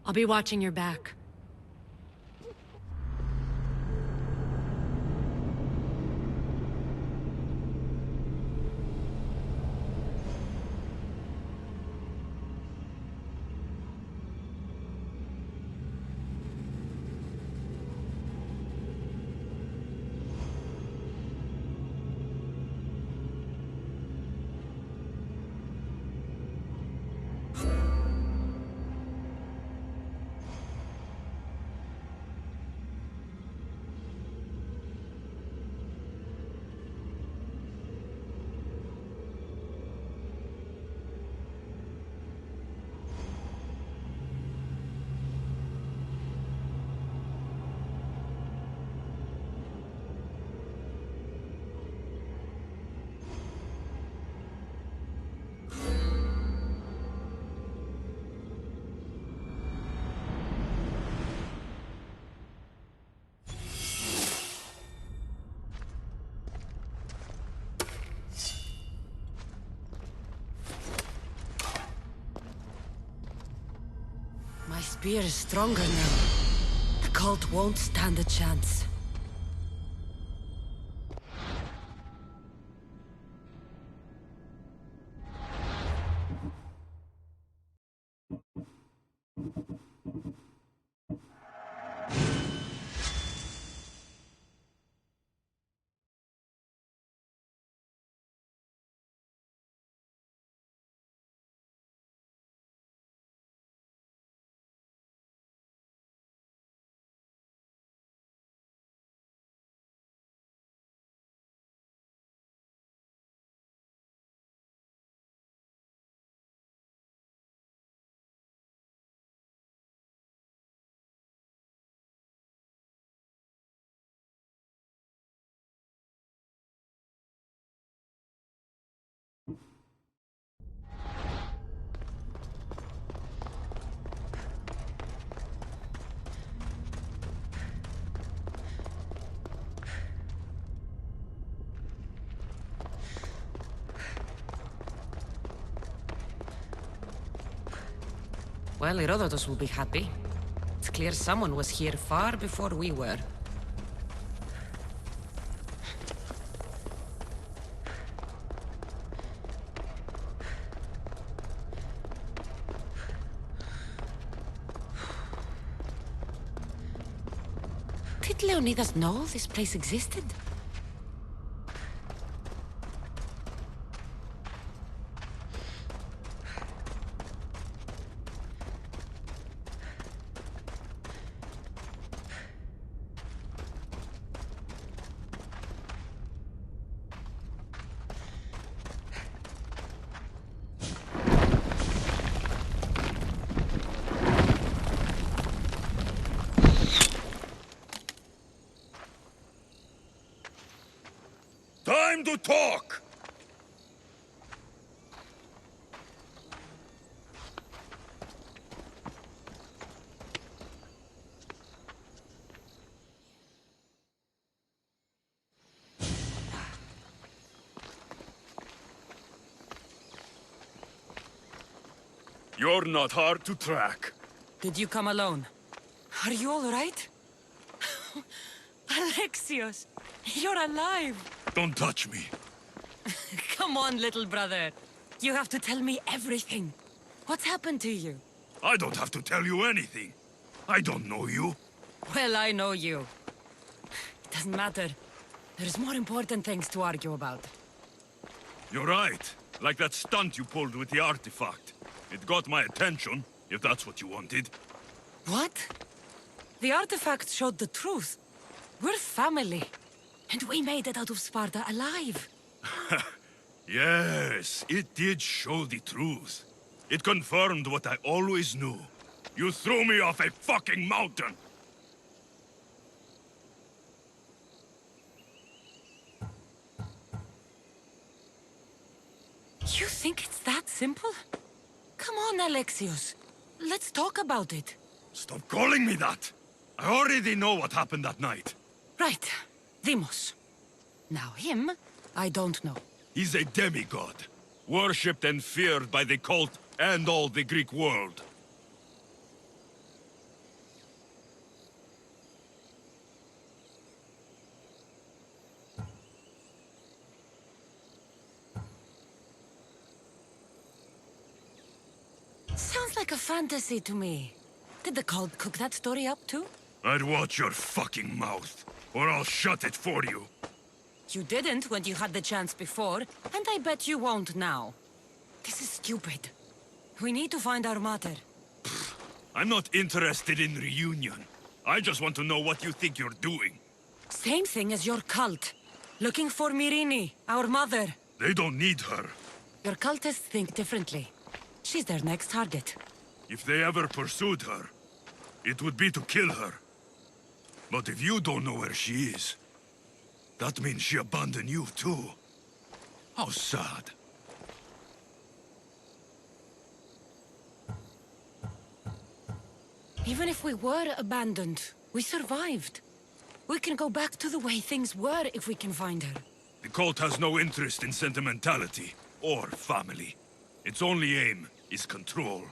I'll be watching your back. My spear is stronger now. The cult won't stand a chance. Well, Herodotus will be happy. It's clear someone was here far before we were. Did Leonidas know this place existed? Time to talk! You're not hard to track. Did you come alone? Are you all right? Alexios, you're alive! Don't touch me. Come on, little brother. You have to tell me everything. What's happened to you? I don't have to tell you anything. I don't know you. Well, I know you. It doesn't matter. There's more important things to argue about. You're right. Like that stunt you pulled with the artifact. It got my attention, if that's what you wanted. What? The artifact showed the truth. We're family. And we made it out of Sparta alive. Yes, it did show the truth. It confirmed what I always knew. You threw me off a fucking mountain! You think it's that simple? Come on, Alexios. Let's talk about it. Stop calling me that! I already know what happened that night. Right. Deimos. Now him, I don't know. He's a demigod. Worshipped and feared by the cult and all the Greek world. Sounds like a fantasy to me. Did the cult cook that story up too? I'd watch your fucking mouth, or I'll shut it for you. You didn't when you had the chance before, and I bet you won't now. This is stupid. We need to find our mater. I'm not interested in reunion. I just want to know what you think you're doing. Same thing as your cult. Looking for Myrrine, our mother. They don't need her. Your cultists think differently. She's their next target. If they ever pursued her, it would be to kill her. But if you don't know where she is, that means she abandoned you too. How sad. Even if we were abandoned, we survived. We can go back to the way things were if we can find her. The cult has no interest in sentimentality or family. Its only aim is control.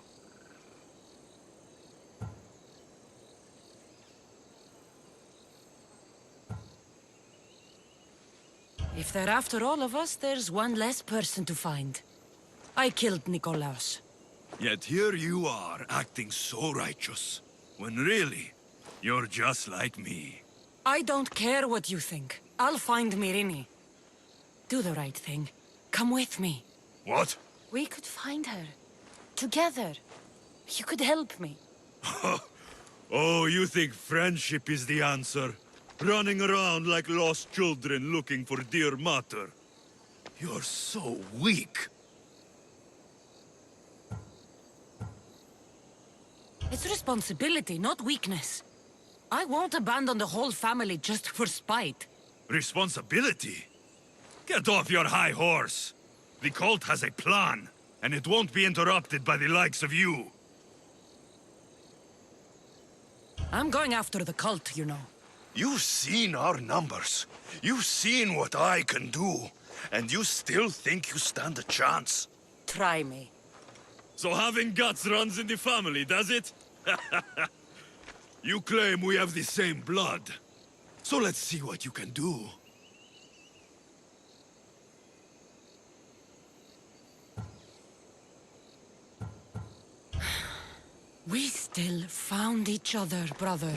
If they're after all of us, there's one less person to find. I killed Nikolaos. Yet here you are, acting so righteous, when really, you're just like me. I don't care what you think. I'll find Myrrine. Do the right thing. Come with me. What? We could find her. Together. You could help me. Oh, you think friendship is the answer? Running around like lost children looking for dear mater. You're so weak. It's responsibility, not weakness. I won't abandon the whole family just for spite. Responsibility? Get off your high horse. The cult has a plan, and it won't be interrupted by the likes of you. I'm going after the cult, you know. You've seen our numbers. You've seen what I can do. And you still think you stand a chance? Try me. So having guts runs in the family, does it? You claim we have the same blood. So let's see what you can do. We still found each other, brother.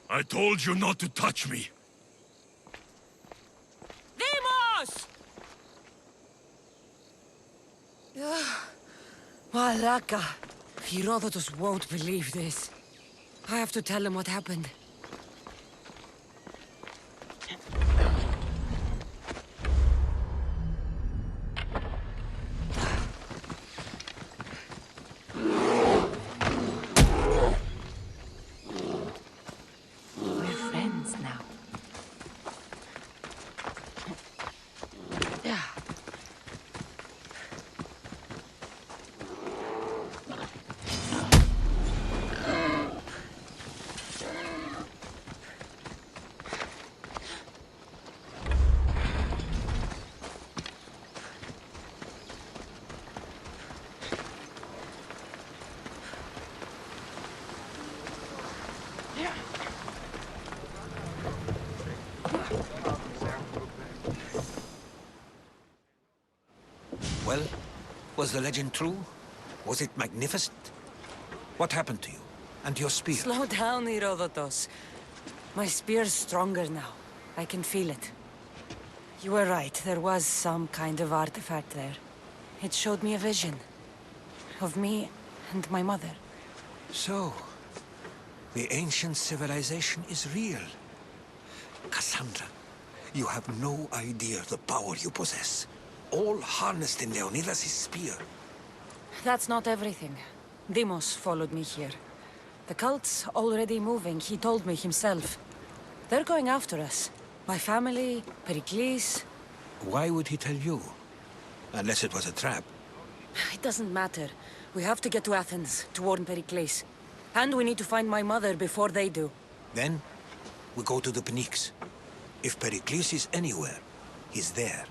I told you not to touch me. Demos! Malaka. Herodotus won't believe this. I have to tell him what happened. Well, was the legend true? Was it magnificent? What happened to you? And your spear? Slow down, Herodotus. My spear's stronger now. I can feel it. You were right, there was some kind of artifact there. It showed me a vision. Of me and my mother. So, the ancient civilization is real. Cassandra, you have no idea the power you possess. All harnessed in Leonidas' spear. That's not everything. Demos followed me here. The cult's already moving, he told me himself. They're going after us. My family, Pericles. Why would he tell you? Unless it was a trap. It doesn't matter. We have to get to Athens, to warn Pericles. And we need to find my mother before they do. Then, we go to the Pnyx. If Pericles is anywhere, he's there.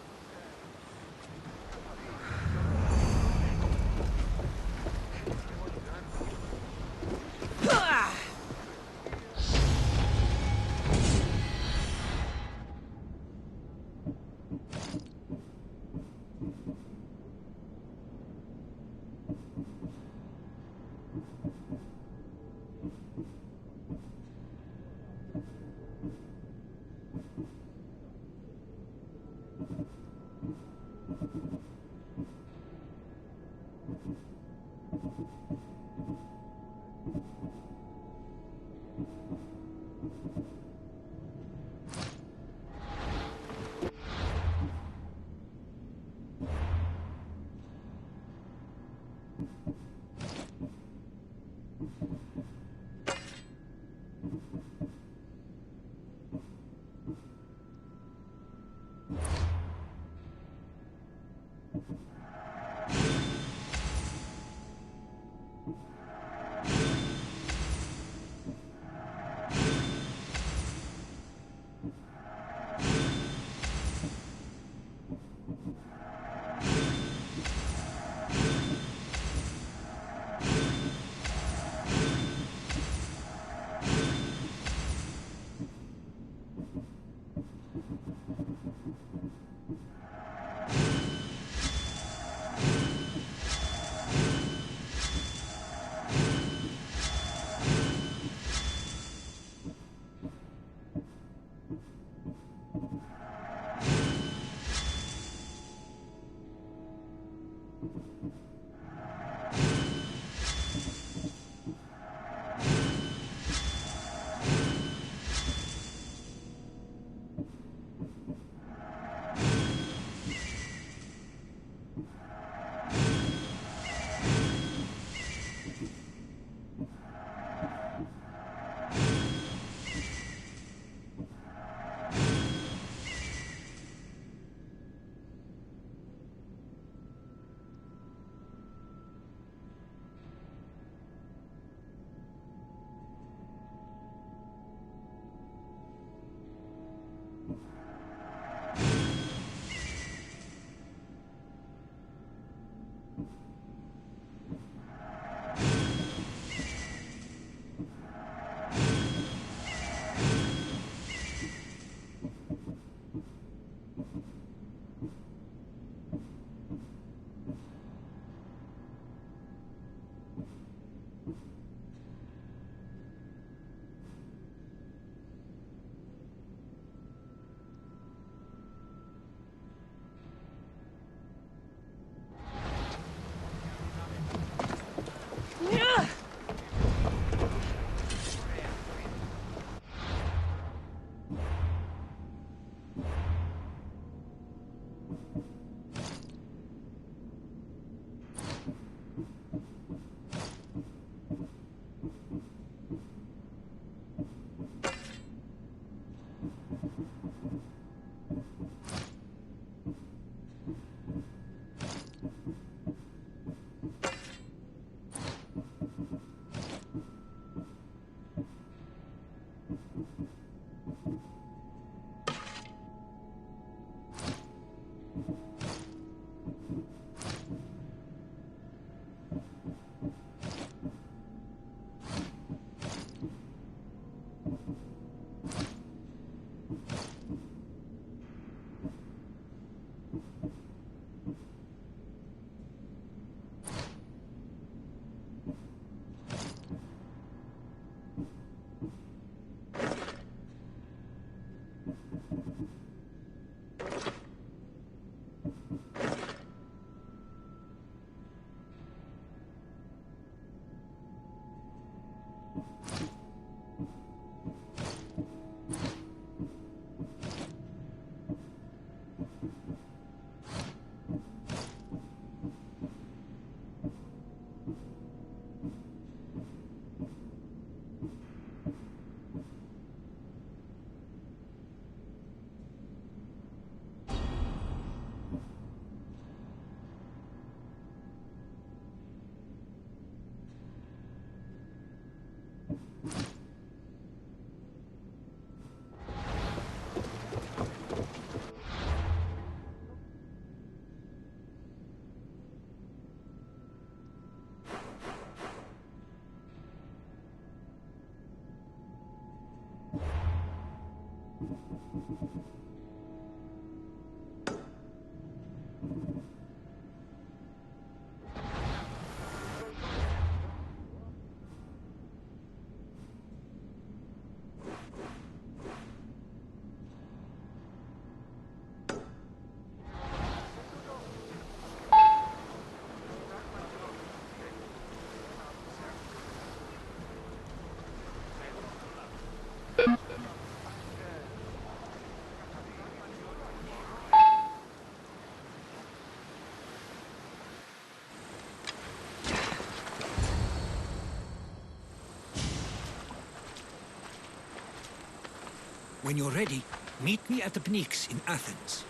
When you're ready, meet me at the Pnyx in Athens.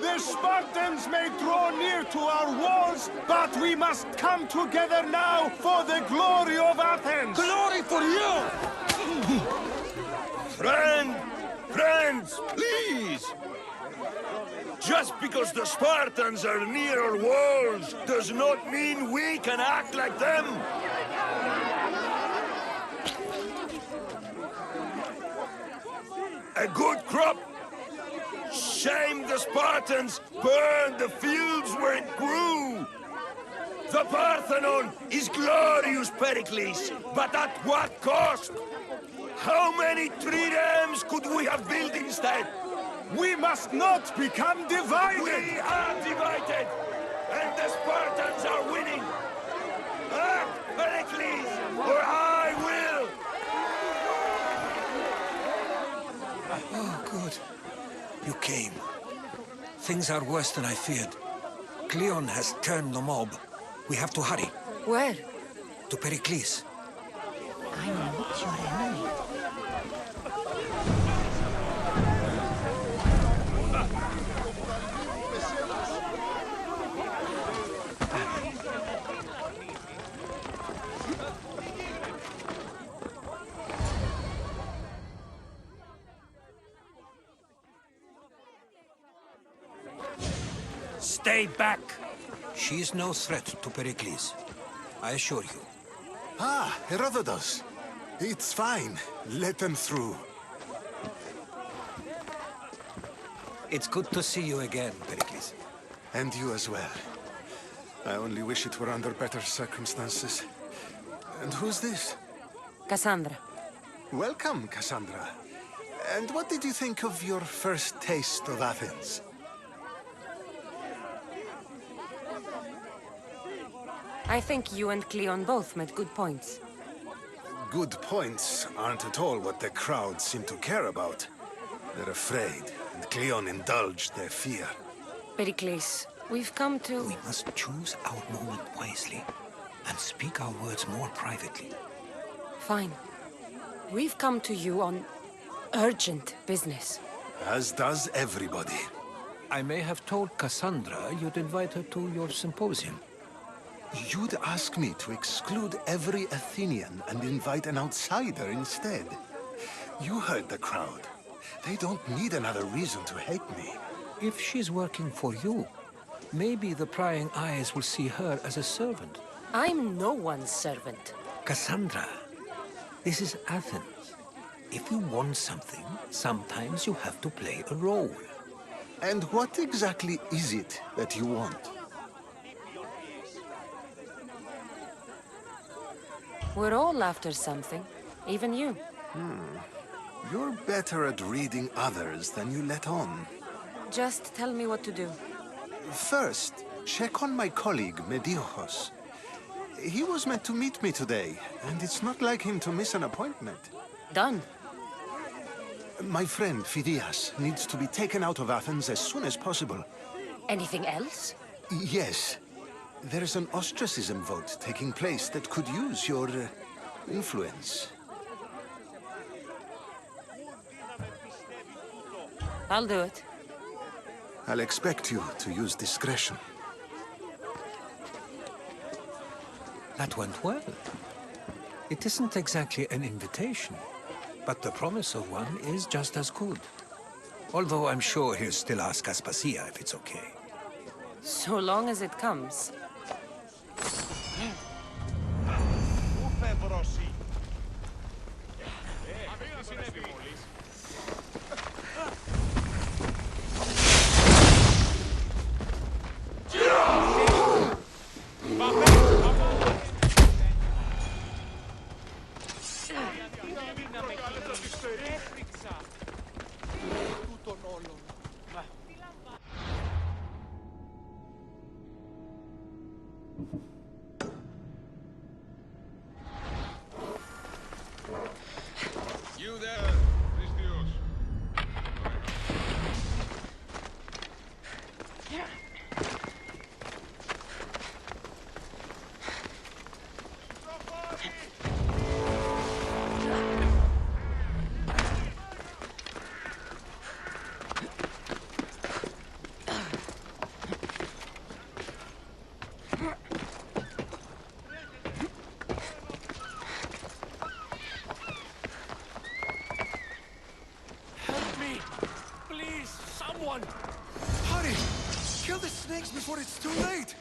The Spartans may draw near to our walls, but we must come together now for the glory of Athens! Glory for you! Friends, please! Just because the Spartans are near our walls does not mean we can act like them! A good crop! Shame the Spartans burned the fields where it grew! The Parthenon is glorious, Pericles, but at what cost? How many triremes could we have built instead? We must not become divided! We are divided! And the Spartans are winning! Act, Pericles, or I will! Oh, good. You came. Things are worse than I feared. Cleon has turned the mob. We have to hurry. Where? To Pericles. I'm not your enemy. Stay back! She is no threat to Pericles. I assure you. Ah, Herodotus. It's fine. Let them through. It's good to see you again, Pericles. And you as well. I only wish it were under better circumstances. And who's this? Cassandra. Welcome, Cassandra. And what did you think of your first taste of Athens? I think you and Cleon both made good points. Good points aren't at all what the crowd seem to care about. They're afraid, and Cleon indulged their fear. Pericles, we've come to... We must choose our moment wisely, and speak our words more privately. Fine. We've come to you on urgent business. As does everybody. I may have told Cassandra you'd invite her to your symposium. You'd ask me to exclude every Athenian and invite an outsider instead. You heard the crowd. They don't need another reason to hate me. If she's working for you, maybe the prying eyes will see her as a servant. I'm no one's servant. Cassandra, this is Athens. If you want something, sometimes you have to play a role. And what exactly is it that you want? We're all after something, even you. You're better at reading others than you let on. Just tell me what to do. First, check on my colleague, misthios. He was meant to meet me today, and it's not like him to miss an appointment. Done. My friend, Phidias, needs to be taken out of Athens as soon as possible. Anything else? Yes. There is an ostracism vote taking place that could use your influence. I'll do it. I'll expect you to use discretion. That went well. It isn't exactly an invitation, but the promise of one is just as good. Although I'm sure he'll still ask Aspasia if it's okay. So long as it comes. You there, misthios. Hurry! Kill the snakes before it's too late!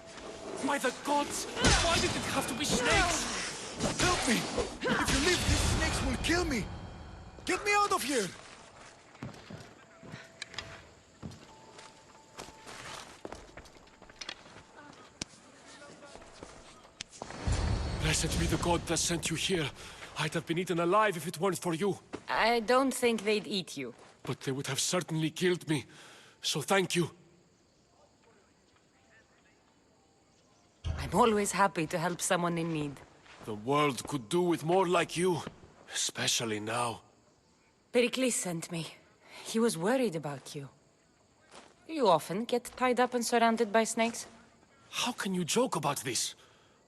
By the gods! Why did it have to be snakes? Help me! If you leave, these snakes will kill me! Get me out of here! Blessed be the god that sent you here. I'd have been eaten alive if it weren't for you. I don't think they'd eat you. But they would have certainly killed me. So thank you. I'm always happy to help someone in need. The world could do with more like you. Especially now. Pericles sent me. He was worried about you. You often get tied up and surrounded by snakes? How can you joke about this?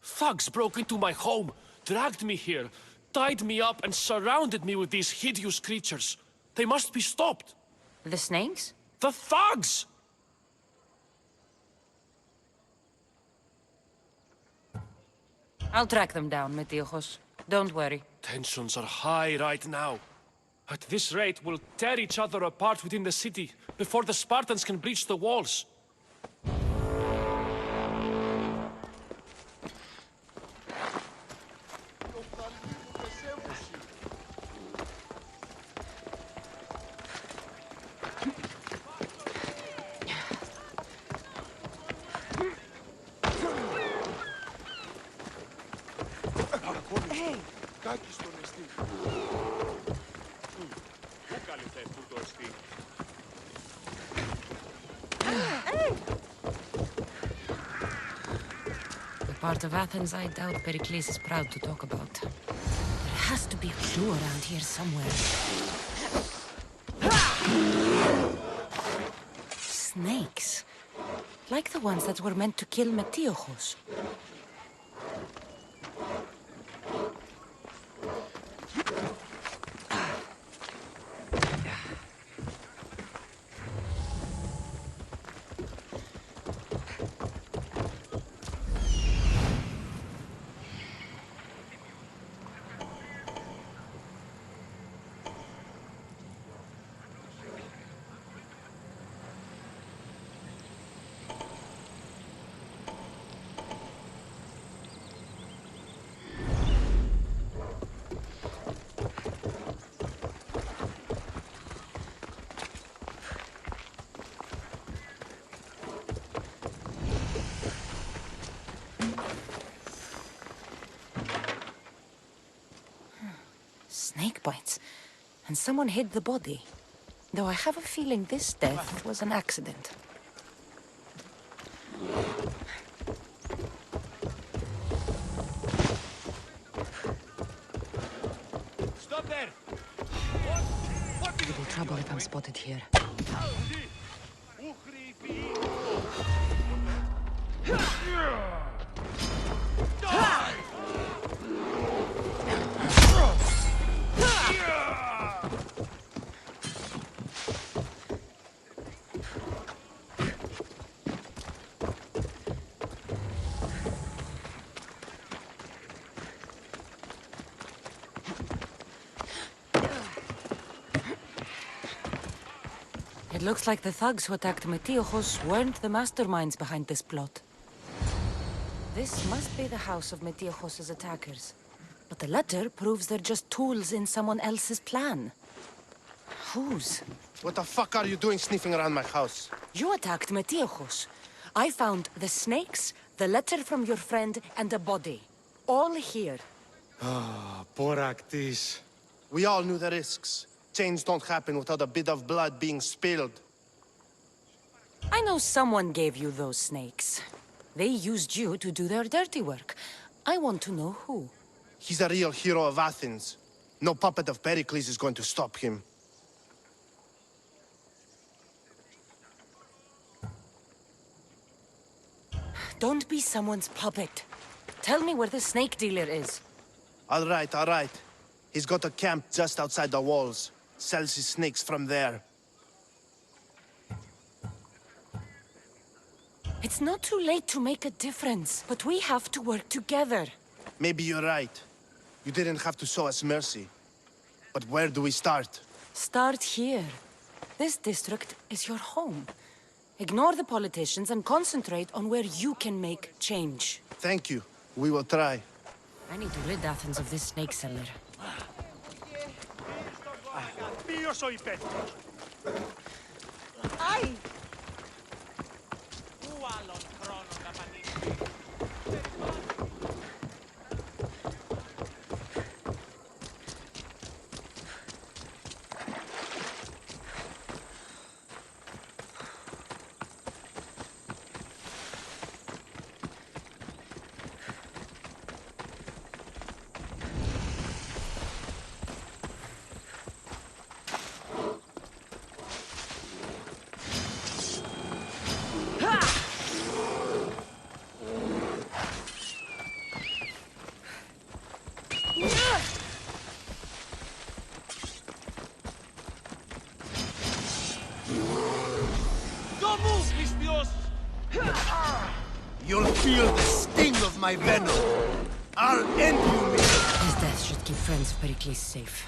Thugs broke into my home, dragged me here, tied me up and surrounded me with these hideous creatures. They must be stopped. The snakes? The thugs! I'll track them down, misthios. Don't worry. Tensions are high right now. At this rate, we'll tear each other apart within the city before the Spartans can breach the walls. The part of Athens I doubt Pericles is proud to talk about. There has to be a clue around here somewhere. Snakes. Like the ones that were meant to kill misthios. Snake bites. And someone hid the body. Though I have a feeling this death was an accident. there! It'll be trouble if I'm spotted here. It looks like the thugs who attacked Misthios weren't the masterminds behind this plot. This must be the house of Misthios' attackers. But the letter proves they're just tools in someone else's plan. Whose? What the fuck are you doing sniffing around my house? You attacked Misthios. I found the snakes, the letter from your friend, and a body. All here. Ah, poor Actis. We all knew the risks. Change don't happen without a bit of blood being spilled. I know someone gave you those snakes. They used you to do their dirty work. I want to know who. He's a real hero of Athens. No puppet of Pericles is going to stop him. Don't be someone's puppet. Tell me where the snake dealer is. All right, all right. He's got a camp just outside the walls. Sells his snakes from there. It's not too late to make a difference, but we have to work together. Maybe you're right. You didn't have to show us mercy. But where do we start? Start here. This district is your home. Ignore the politicians and concentrate on where you can make change. Thank you. We will try. I need to rid Athens of this snake seller. Ποιος ο υπεύθυνος? Ai! Πού άλλον χρόνο θα πατήσει? Don't move, misthios! You'll feel the sting of my venom. I'll end you, Misthios. His death should keep friends of Pericles safe.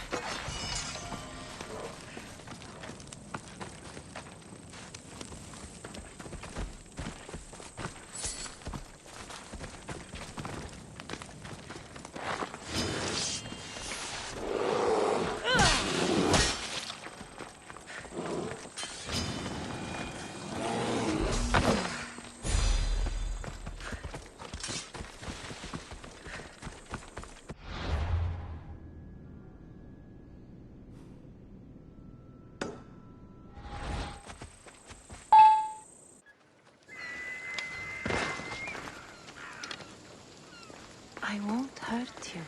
I won't hurt you.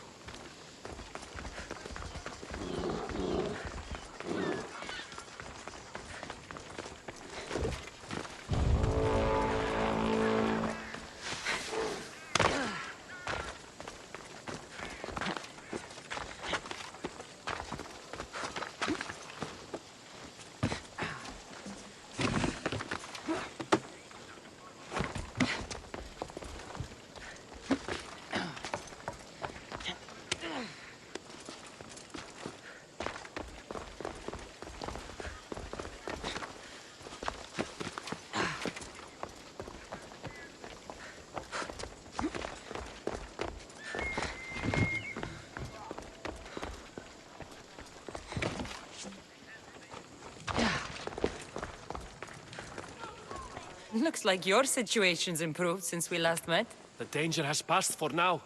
Looks like your situation's improved since we last met. The danger has passed for now.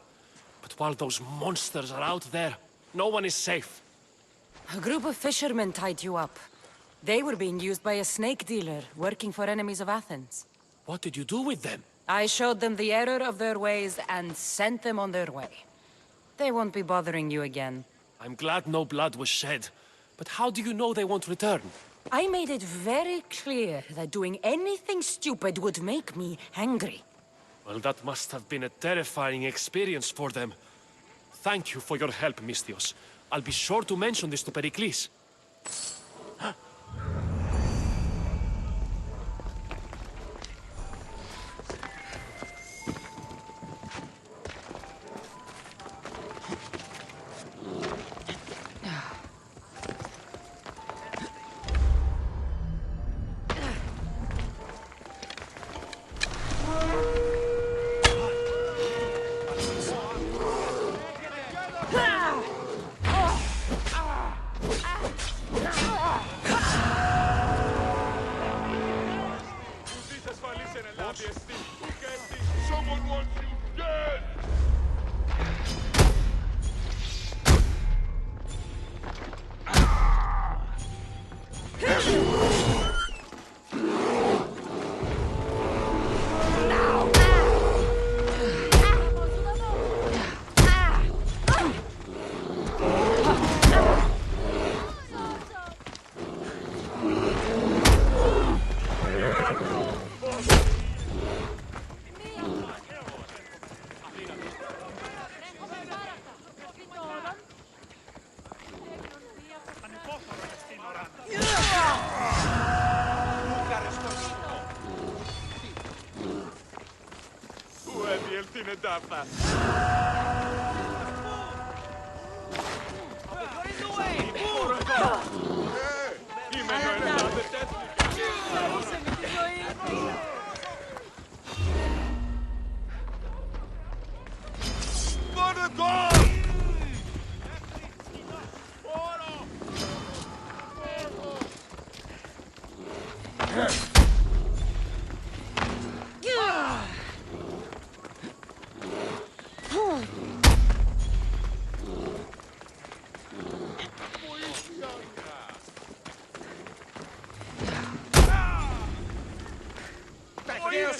But while those monsters are out there, no one is safe. A group of fishermen tied you up. They were being used by a snake dealer, working for enemies of Athens. What did you do with them? I showed them the error of their ways and sent them on their way. They won't be bothering you again. I'm glad no blood was shed. But how do you know they won't return? I made it very clear that doing anything stupid would make me angry. Well, that must have been a terrifying experience for them. Thank you for your help, misthios. I'll be sure to mention this to Pericles. Someone wants you dead!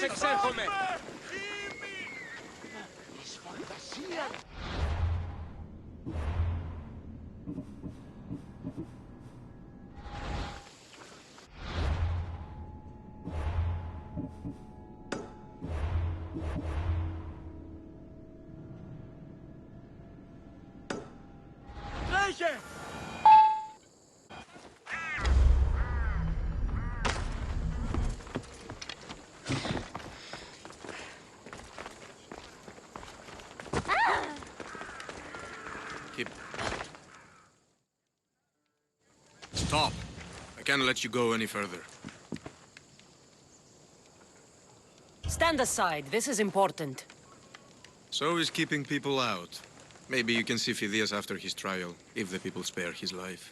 Εξέρχομαι! Τρέχε! Stop. I can't let you go any further. Stand aside. This is important. So is keeping people out. Maybe you can see Phidias after his trial, if the people spare his life.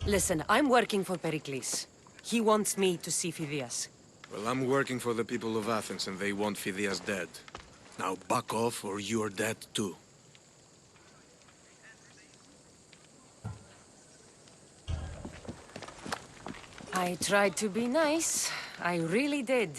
Listen, I'm working for Pericles. He wants me to see Phidias. Well, I'm working for the people of Athens, and they want Phidias dead. Now back off, or you're dead too. I tried to be nice. I really did.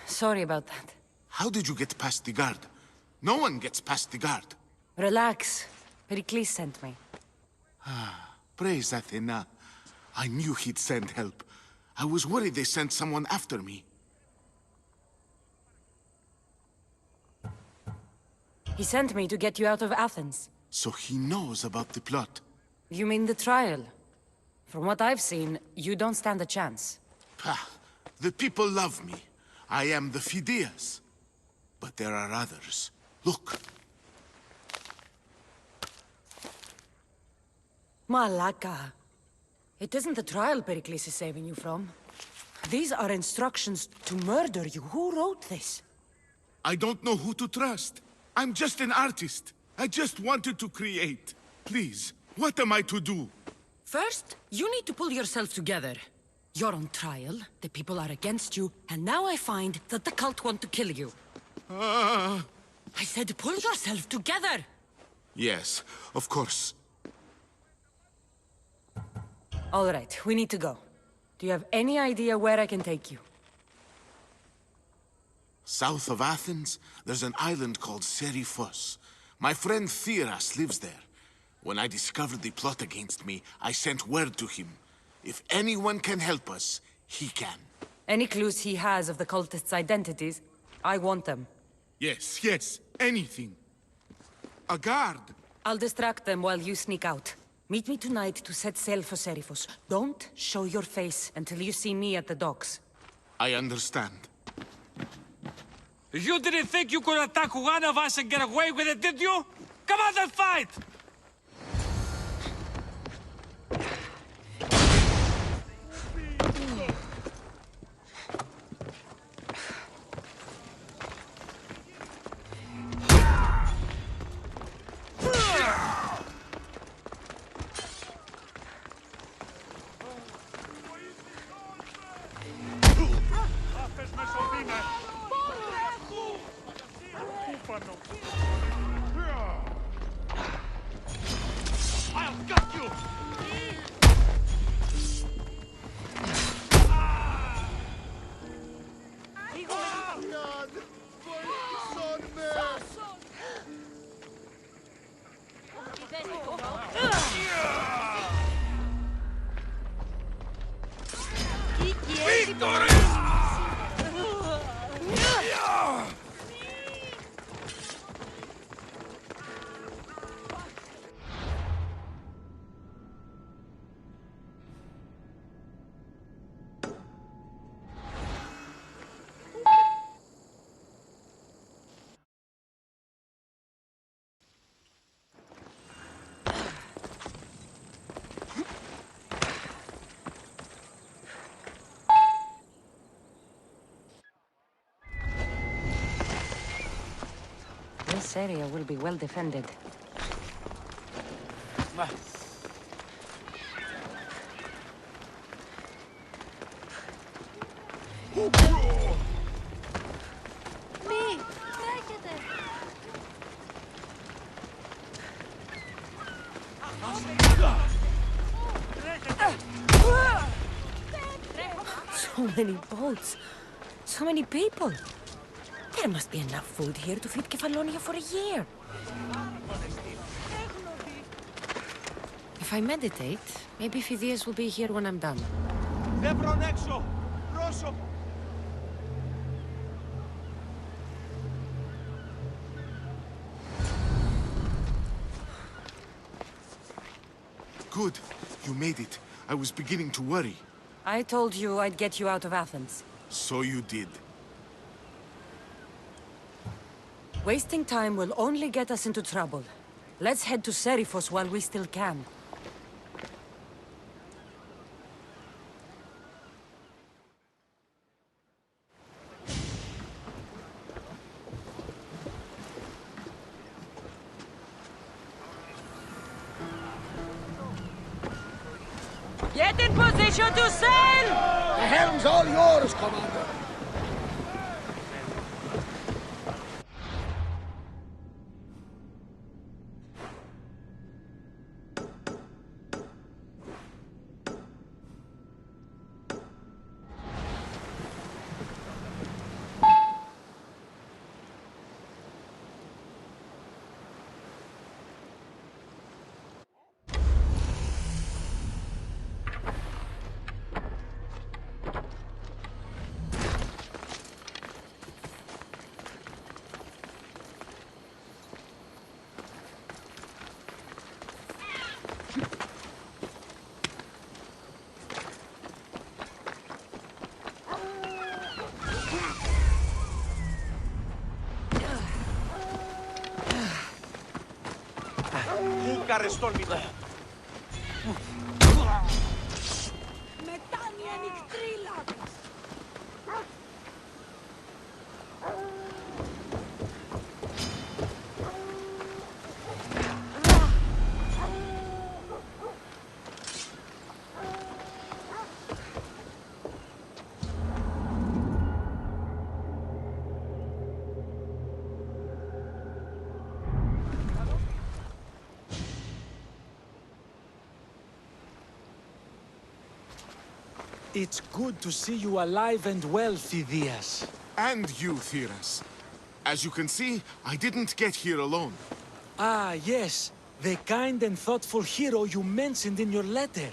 Sorry about that. How did you get past the guard? No one gets past the guard. Relax. Pericles sent me. Praise Athena. I knew he'd send help. I was worried they sent someone after me. He sent me to get you out of Athens. So he knows about the plot. You mean the trial? From what I've seen, you don't stand a chance. Pah! The people love me. I am the Phidias. But there are others. Look. Malaka. It isn't the trial Pericles is saving you from. These are instructions to murder you. Who wrote this? I don't know who to trust. I'm just an artist. I just wanted to create. Please, what am I to do? First, you need to pull yourself together. You're on trial, the people are against you, and now I find that the cult want to kill you. I said pull yourself together! Yes, of course. All right, we need to go. Do you have any idea where I can take you? South of Athens, there's an island called Seriphos. My friend Theras lives there. When I discovered the plot against me, I sent word to him. If anyone can help us, he can. Any clues he has of the cultists' identities, I want them. Yes, anything. A guard. I'll distract them while you sneak out. Meet me tonight to set sail for Seriphos. Don't show your face until you see me at the docks. I understand. You didn't think you could attack one of us and get away with it, did you? Come on and fight! This area will be well defended. So many boats. So many people. There must be enough food here to feed Kefalonia for a year. If I meditate, maybe Phidias will be here when I'm done. Good. You made it. I was beginning to worry. I told you I'd get you out of Athens. So you did. Wasting time will only get us into trouble. Let's head to Seriphos while we still can. Get in position to sail! The helm's all yours, Commander. It's good to see you alive and well, Phidias. And you, Theras. As you can see, I didn't get here alone. Ah, yes. The kind and thoughtful hero you mentioned in your letter.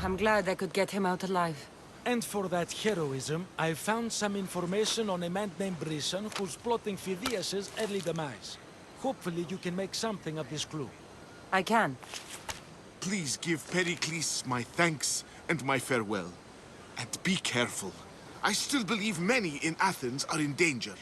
I'm glad I could get him out alive. And for that heroism, I found some information on a man named Brisson who's plotting Phidias' early demise. Hopefully you can make something of this clue. I can. Please give Pericles my thanks and my farewell. And be careful. I still believe many in Athens are in danger.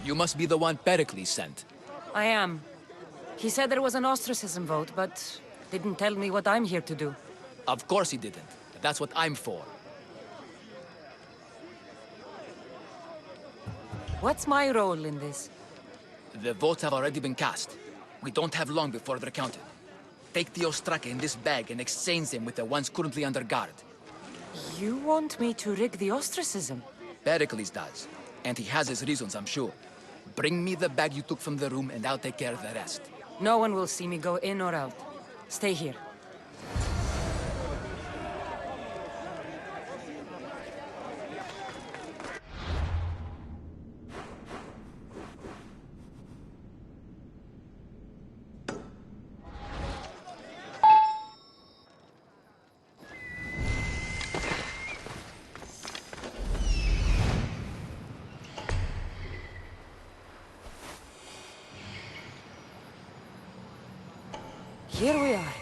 You must be the one Pericles sent. I am. He said there was an ostracism vote, but didn't tell me what I'm here to do. Of course he didn't. That's what I'm for. What's my role in this? The votes have already been cast. We don't have long before they're counted. Take the ostraka in this bag and exchange them with the ones currently under guard. You want me to rig the ostracism? Pericles does. And he has his reasons, I'm sure. Bring me the bag you took from the room and I'll take care of the rest. No one will see me go in or out. Stay here. Here we are.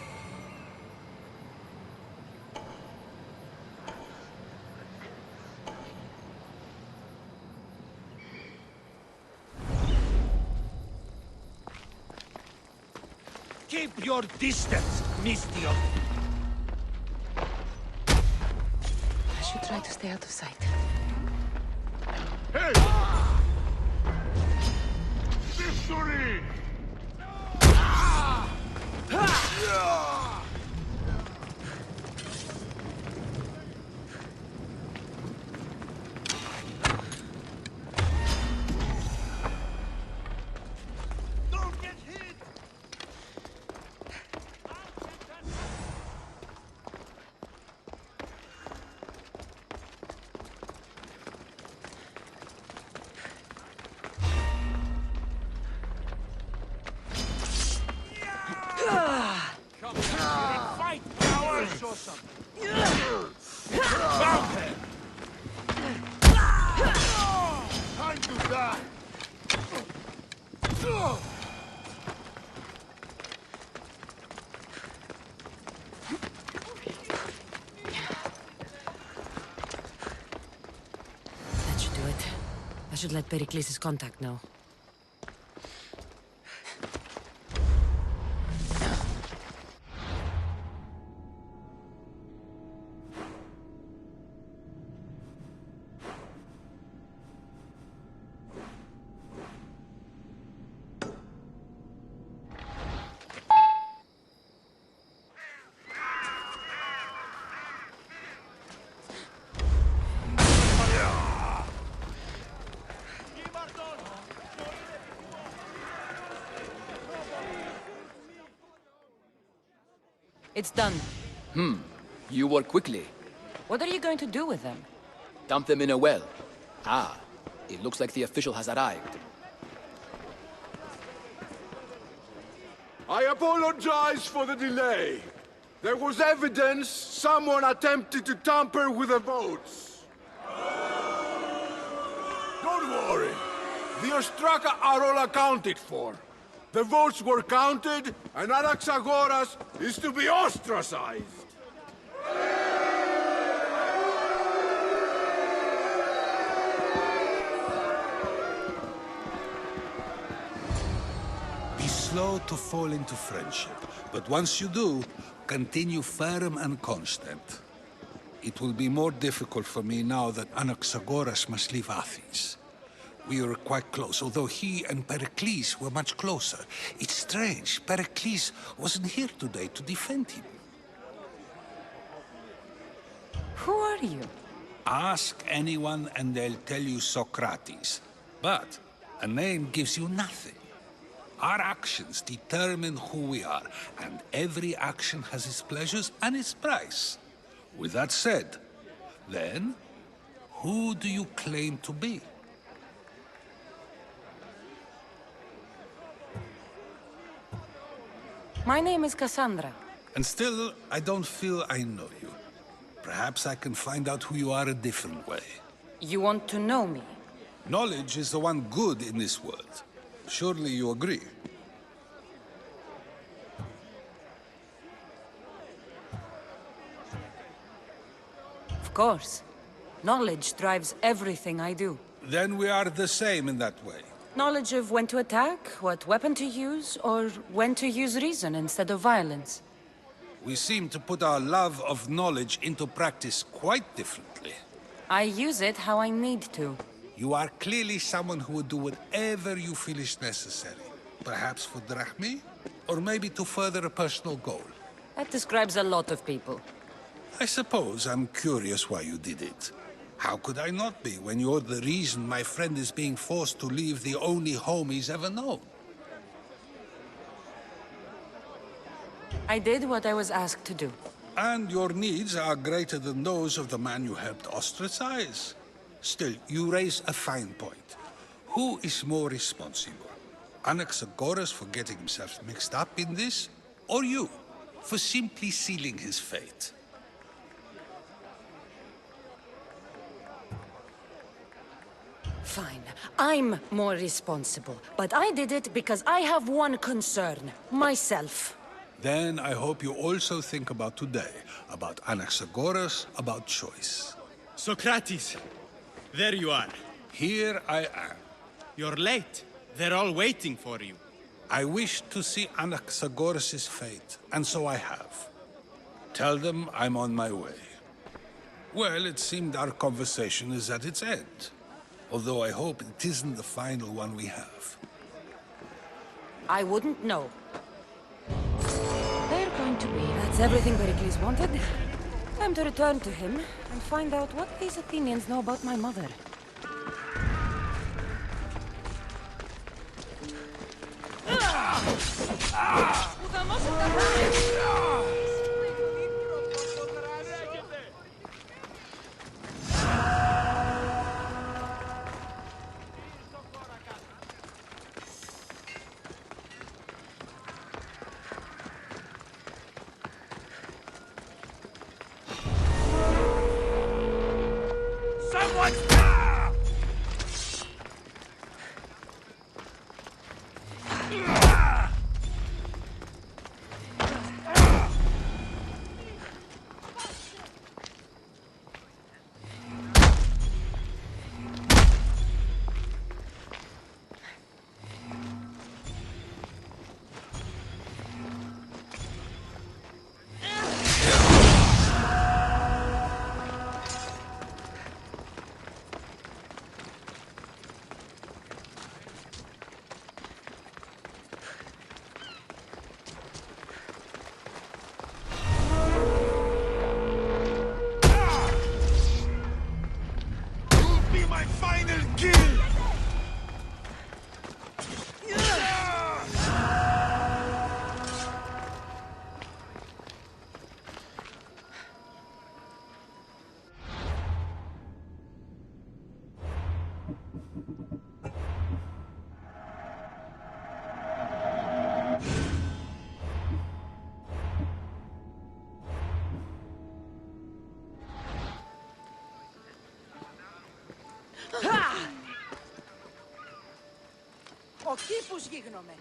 Keep your distance, misthios. I should try to stay out of sight. Hey! Victory! Don't get hit! should let Pericles' contact know. It's done. You work quickly. What are you going to do with them? Dump them in a well. Ah, it looks like the official has arrived. I apologize for the delay. There was evidence someone attempted to tamper with the votes. Don't worry. The Ostraka are all accounted for. The votes were counted, and Anaxagoras is to be ostracized. Be slow to fall into friendship, but once you do, continue firm and constant. It will be more difficult for me now that Anaxagoras must leave Athens. We were quite close, although he and Pericles were much closer. It's strange, Pericles wasn't here today to defend him. Who are you? Ask anyone and they'll tell you Socrates. But a name gives you nothing. Our actions determine who we are, and every action has its pleasures and its price. With that said, then, who do you claim to be? My name is Cassandra. And still, I don't feel I know you. Perhaps I can find out who you are a different way. You want to know me? Knowledge is the one good in this world. Surely you agree? Of course. Knowledge drives everything I do. Then we are the same in that way. Knowledge of when to attack, what weapon to use, or when to use reason instead of violence. We seem to put our love of knowledge into practice quite differently. I use it how I need to. You are clearly someone who would do whatever you feel is necessary. Perhaps for drachmi, or maybe to further a personal goal. That describes a lot of people. I suppose I'm curious why you did it. How could I not be when you're the reason my friend is being forced to leave the only home he's ever known? I did what I was asked to do. And your needs are greater than those of the man you helped ostracize. Still, you raise a fine point. Who is more responsible? Anaxagoras for getting himself mixed up in this? Or you, for simply sealing his fate? Fine. I'm more responsible. But I did it because I have one concern. Myself. Then I hope you also think about today. About Anaxagoras, about choice. Socrates! There you are. Here I am. You're late. They're all waiting for you. I wish to see Anaxagoras' fate, and so I have. Tell them I'm on my way. Well, it seemed our conversation is at its end. Although I hope it isn't the final one we have. I wouldn't know. They're going to be. That's everything Pericles wanted. Time to return to him and find out what these Athenians know about my mother. Ο κήπους γίγνομαι.